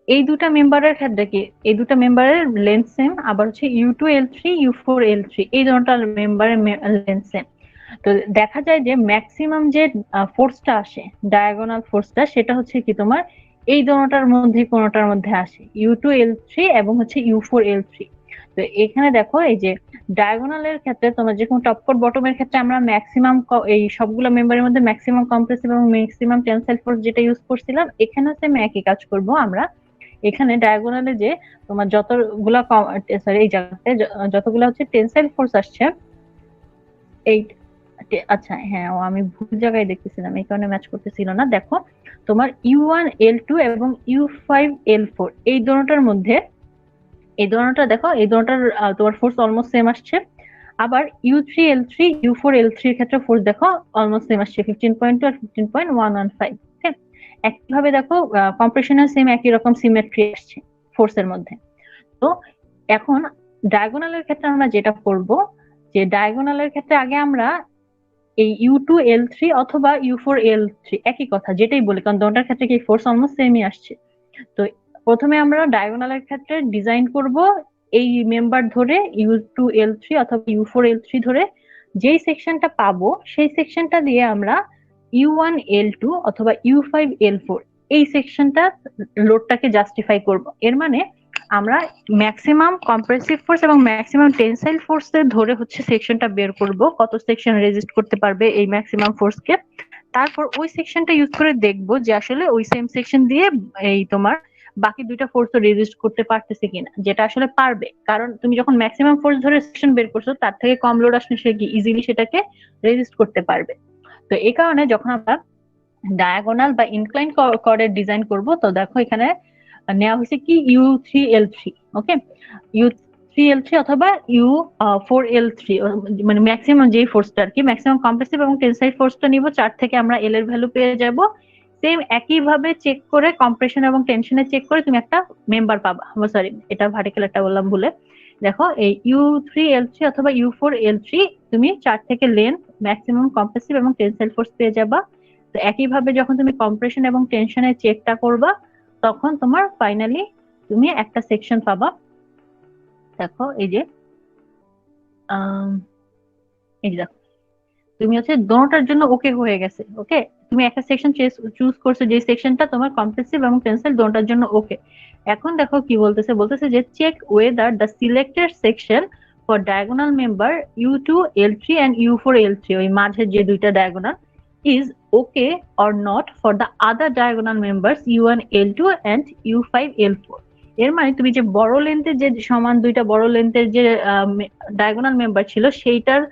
এই দুটা মেম্বারের ক্ষেত্রে কি, এই দুটা মেম্বারের লেন্থ সেম, আবার হচ্ছে U2 L3 U4 L3 এই দুটো মেম্বারের লেন্থ সেম। তো দেখা যায় যে ম্যাক্সিমাম যে ফোর্সটা আসে, ডায়াগোনাল ফোর্সটা, সেটা হচ্ছে কি তোমার এই দুটোটার মধ্যে কোনোটার মধ্যে আসে, U2 L3 এবং হচ্ছে U4 L3। তো এখানে দেখো, এই যে ডায়াগোনালের ক্ষেত্রে তোমার যে কোনো টপ কোট বটমের ক্ষেত্রে আমরা ম্যাক্সিমাম এই সবগুলো মেম্বারের মধ্যে ম্যাক্সিমাম কম্প্রেসিভ এবং ম্যাক্সিমাম টেনসাইল ফোর্স যেটা ইউজ করছিলাম, এখানে সেম একই কাজ করব আমরা। এখানে ডায়াগোনালে যে তোমার যতগুলা সরি এই জায়গাতে যতগুলা হচ্ছে টেনসাইল ফোর্স আসছে, এই আচ্ছা হ্যাঁ আমি ভুল জায়গায় দেখতেছিলাম, এই কারণে ম্যাচ করতেছিল না। দেখো তোমার U1 L2 এবং U5 L4 এই দুটোটার মধ্যে, এই দুটোটা দেখো, এই দুটোটার তোমার ফোর্স অলমোস্ট সেম আসছে। আবার U3 L3 U4 L3 এর ক্ষেত্রে ফোর্স দেখো অলমোস্ট সেম আসছে, 15.2 আর 15.115। ঠিক একইভাবে দেখো কম্প্রেশনের সেম একই রকম সিমেট্রি আসছে ফোর্সের মধ্যে। তো এখন ডায়াগোনালের ক্ষেত্রে আমরা যেটা করব, যে ডায়াগোনালের ক্ষেত্রে আগে আমরা এই U2 L3 অথবা U4 L3 একই কথা যেটাই বলি, কারণ দুটোটার ক্ষেত্রে কি ফোর্স অলমোস্ট সেমই আসছে। তো প্রথমে আমরা ডায়াগোনালের ক্ষেত্রে ডিজাইন করব এই মেম্বার ধরে U2 L3 অথবা U4 L3 ধরে, যেই সেকশনটা পাবো সেই সেকশনটা দিয়ে আমরা U1 L2 অথবা U5 L4 এই সেকশনটা লোডটাকে জাস্টিফাই করব। এর মানে আমরা ম্যাক্সিমাম কম্প্রেসিভ ফোর্স এবং ম্যাক্সিমাম টেনসাইল ফোর্স ধরে হচ্ছে সেকশনটা বের করব, কত সেকশন রেজিস্ট করতে পারবে এই ম্যাক্সিমাম ফোর্সকে। তারপর ওই সেকশনটা ইউজ করে দেখবো যে আসলে ওই সেম সেকশন দিয়ে এই তোমার বাকি দুইটা ফোর্স রেজিস্ট করতে পারতেছে কিনা, যেটা আসলে পারবে, কারণ তুমি যখন ম্যাক্সিমাম ফোর্স ধরে সেকশন বের করছো তার থেকে কম লোড আসলে সে কি ইজিলি সেটাকে রেজিস্ট করতে পারবে। তো এই কারণে যখন আমরা ডায়াগোনাল বা ইনক্লাইন কর্ডের ডিজাইন করব, তো দেখো এখানে নেওয়া হয়েছে কি U3L3। ওকে, U3L3 অথবা U4L3, মানে ম্যাক্সিমাম যেই ফোর্সটা আর কি, ম্যাক্সিমাম কম্প্রেসিভ এবং টেনসাইল ফোর্সটা নিব, 4 থেকে আমরা এল এর ভ্যালু পেয়ে যাব। সেম একই ভাবে চেক করে কম্প্রেশন এবং টেনশনে চেক করে তুমি একটা মেম্বার পাবা। সরি এটা ভার্টিক্যাল একটা বললাম ভুলে। দেখো এই U3L3 অথবা U4L3 তুমি 4 থেকে লেন্থ, ম্যাক্সিমাম কম্প্রেসিভ এবং টেনসাইল ফোর্স পেয়ে যাবা। তো একইভাবে যখন তুমি কম্প্রেশন এবং টেনশনের চেকটা করবা, তখন তোমার ফাইনালি তুমি একটা সেকশন পাবা। দেখো এই যে এই যে দেখো, তুমি হচ্ছে দোনোটার জন্য ওকে হয়ে গেছে। ওকে, তুমি একটা সেকশন চুজ করছো, যে সেকশনটা তোমার কম্প্রেসিভ এবং টেনসাইল দোনোটার জন্য ওকে। এখন দেখো কি বলতেছে, বলতেছে যে check whether the selected section for diagonal member U2L3 and U4L3, ওই মাঝে যে দুইটা diagonal, is okay or not for the other diagonal members U1L2 and U5L4। এর মানে তুমি যে বড় লেন্থের যে সমান দুইটা বড় লেন্থের যে ডায়াগোনাল মেম্বার ছিল, সেইটার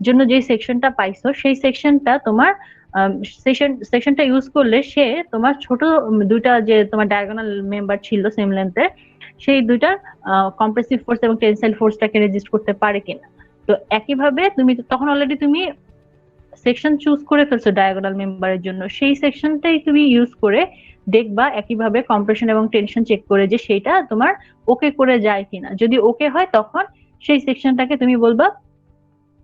জন্য যে সেকশনটা পাইছো, সেই সেকশনটা তোমার সেকশনটা ইউজ করলে সে তোমার ছোট দুইটা যে তোমার ডায়াগোনাল মেম্বার ছিল সেম লেন্থের, সেই দুইটার কম্প্রেসিভ ফোর্স এবং টেনসাইল ফোর্সটাকে রেজিস্ট করতে পারে কিনা। তো একইভাবে তুমি তখন অলরেডি তুমি সেকশন চুজ করে ফেলছো ডায়াগোনাল মেম্বারের জন্য, সেই সেকশনটাই তুমি ইউজ করে দেখবা একইভাবে কম্প্রেশন এবং টেনশন চেক করে যে সেটা তোমার ওকে করে যায় কিনা। যদি ওকে হয় তখন সেই সেকশনটাকে তুমি বলবা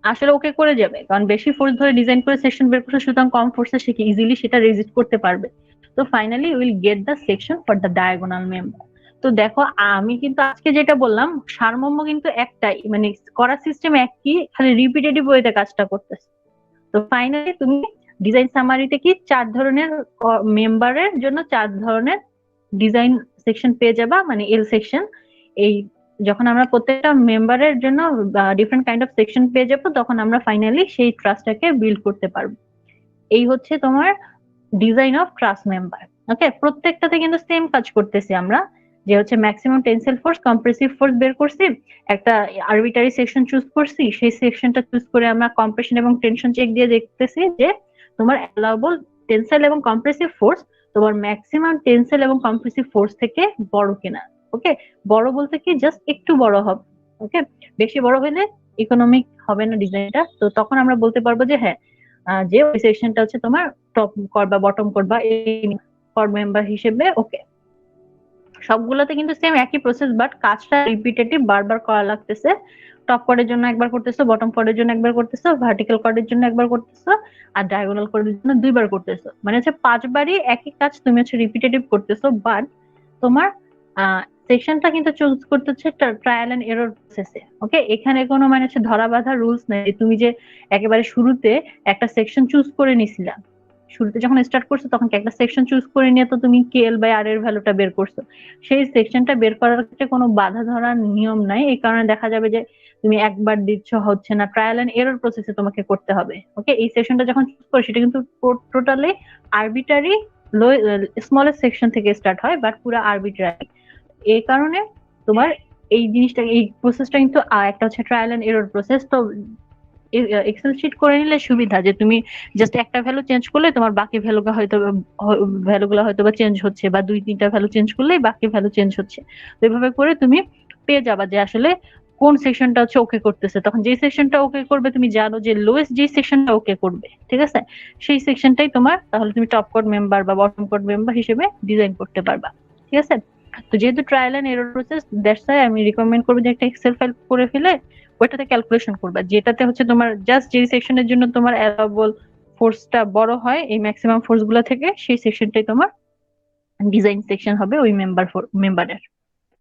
আসলে ওকে করে যাবে, কারণ বেশি ফোর্স ধরে ডিজাইন করে সেকশন বের করছে, সুতরাং কম ফোর্সে সে ইজিলি সেটা রেজিস্ট করতে পারবে। তো finally will get the section for the diagonal member. তো দেখো আমি কিন্তু আজকে যেটা বললাম সারমর্ম কিন্তু একটাই, মানে করার সিস্টেম একই, খালি রিপিটেটিভ ওয়েতে কাজটা করতেছে। তো ফাইনালি তুমি ডিজাইন সামারিতে কি 4 ধরনের মেম্বারের জন্য 4 ধরনের ডিজাইন সেকশন পেয়ে যাবা, মানে এল সেকশন। এই যখন আমরা প্রত্যেকটা মেম্বারের জন্য ডিফারেন্ট কাইন্ড অফ সেকশন পেয়ে যাবো, তখন আমরা ফাইনালি সেই ট্রাস্টটাকে বিল্ড করতে পারবো। এই হচ্ছে তোমার ডিজাইন অফ ট্রাস্ট মেম্বার। ওকে, প্রত্যেকটাতে কিন্তু সেম কাজ করতেছি আমরা, যে হচ্ছে maximum tensile force, compressive force বের করছি, একটা আরবিটারি সেকশন চুজ করছি, সেই সেকশনটা চুজ করে আমরা কম্প্রেশন এবং টেনশন চেক দিয়ে দেখতেছি যে তোমার অ্যালাউবল টেনসাইল এবং কম্প্রেসিভ ফোর্স তোমার ম্যাক্সিমাম টেনসাইল এবং কম্প্রেসিভ ফোর্স থেকে বড় কিনা। ওকে, বড় বলতে কি জাস্ট একটু বড় হবে। ওকে, বেশি বড় হলে ইকোনমিক হবে না ডিজাইনটা। তো তখন আমরা বলতে পারবো যে হ্যাঁ, যে ওই সেকশনটা হচ্ছে তোমার টপ কর বা বটম কর বা কর মেম্বার হিসেবে ওকে। সবগুলোতে কিন্তু সেম একই প্রসেস, বাট কাজটা রিপিটেটিভ বারবার করা লাগতেছে। টপ কর্ডের জন্য একবার করতেছো, বটম কর্ডের জন্য একবার করতেছো, ভার্টিক্যাল কর্ডের জন্য একবার করতেছো, আর ডায়াগোনাল কর্ডের জন্য 2বার করতেছো। মানে হচ্ছে 5 বারই একই কাজ তুমি হচ্ছে রিপিটেটিভ করতেছো, বাট তোমার সেকশনটা কিন্তু চুজ করতে হচ্ছে ট্রায়াল এন্ড এরর প্রসেসে। ওকে, এখানে কোনো মানে হচ্ছে ধরা বাঁধা রুলস নেই। তুমি যে একেবারে শুরুতে একটা সেকশন চুজ করে নিছিলা, শুরুতে যখন স্টার্ট করছো তখন কি একটা সেকশন চুজ করে নিয়ে তো তুমি কেএল বাই আর এর ভ্যালুটা বের করছো, সেই সেকশনটা বের করার ক্ষেত্রে কোনো বাধা ধরার নিয়ম নাই। এই কারণে দেখা যাবে যে তুমি একবার দিচ্ছ হচ্ছে না, ট্রায়াল এন্ড এরর প্রসেসে তোমাকে করতে হবে। ওকে, এই সেকশনটা যখন চুজ করো সেটা কিন্তু টোটালি আরবিটারি লো স্মলেস্ট সেকশন থেকে স্টার্ট হয়, বাট পুরো আরবিটারি। এই কারণে তোমার এই জিনিসটা, এই প্রসেসটা কিন্তু একটা হচ্ছে ট্রায়াল এন্ড এরর প্রসেস। তো এক্সেল শিট করে নিলে সুবিধা যে তুমি জাস্ট একটা ভ্যালু চেঞ্জ করলে তোমার বাকি ভ্যালুগুলো হয়তো বা চেঞ্জ হচ্ছে, বা 2-3টা ভ্যালু চেঞ্জ করলেই বাকি ভ্যালু চেঞ্জ হচ্ছে। তো এভাবে করে তুমি পেয়ে যাবা যে আসলে কোন সেকশনটা হচ্ছে ওকে করতেছে। তখন যে সেকশনটা ওকে করবে তুমি জানো যে লোয়েস্ট যে সেকশনটা ওকে করবে, ঠিক আছে, সেই সেকশনটাই তোমার, তাহলে তুমি টপ কোড মেম্বার বা বটম কোড মেম্বার হিসেবে ডিজাইন করতে পারবা। ঠিক আছে, তো যেহেতু trial and error process, that's why আমি রিকমেন্ড করবো যে একটা এক্সেল ফাইল করে ফেলে ওইটাতে ক্যালকুলেশন করবা, যেটাতে হচ্ছে তোমার জাস্ট যে সেকশনের জন্য তোমার অ্যালাউবল ফোর্সটা বড় হয় এই ম্যাক্সিমাম ফোর্স গুলা থেকে, সেই সেকশনটাই তোমার ডিজাইন সেকশন হবে ওই মেম্বারের।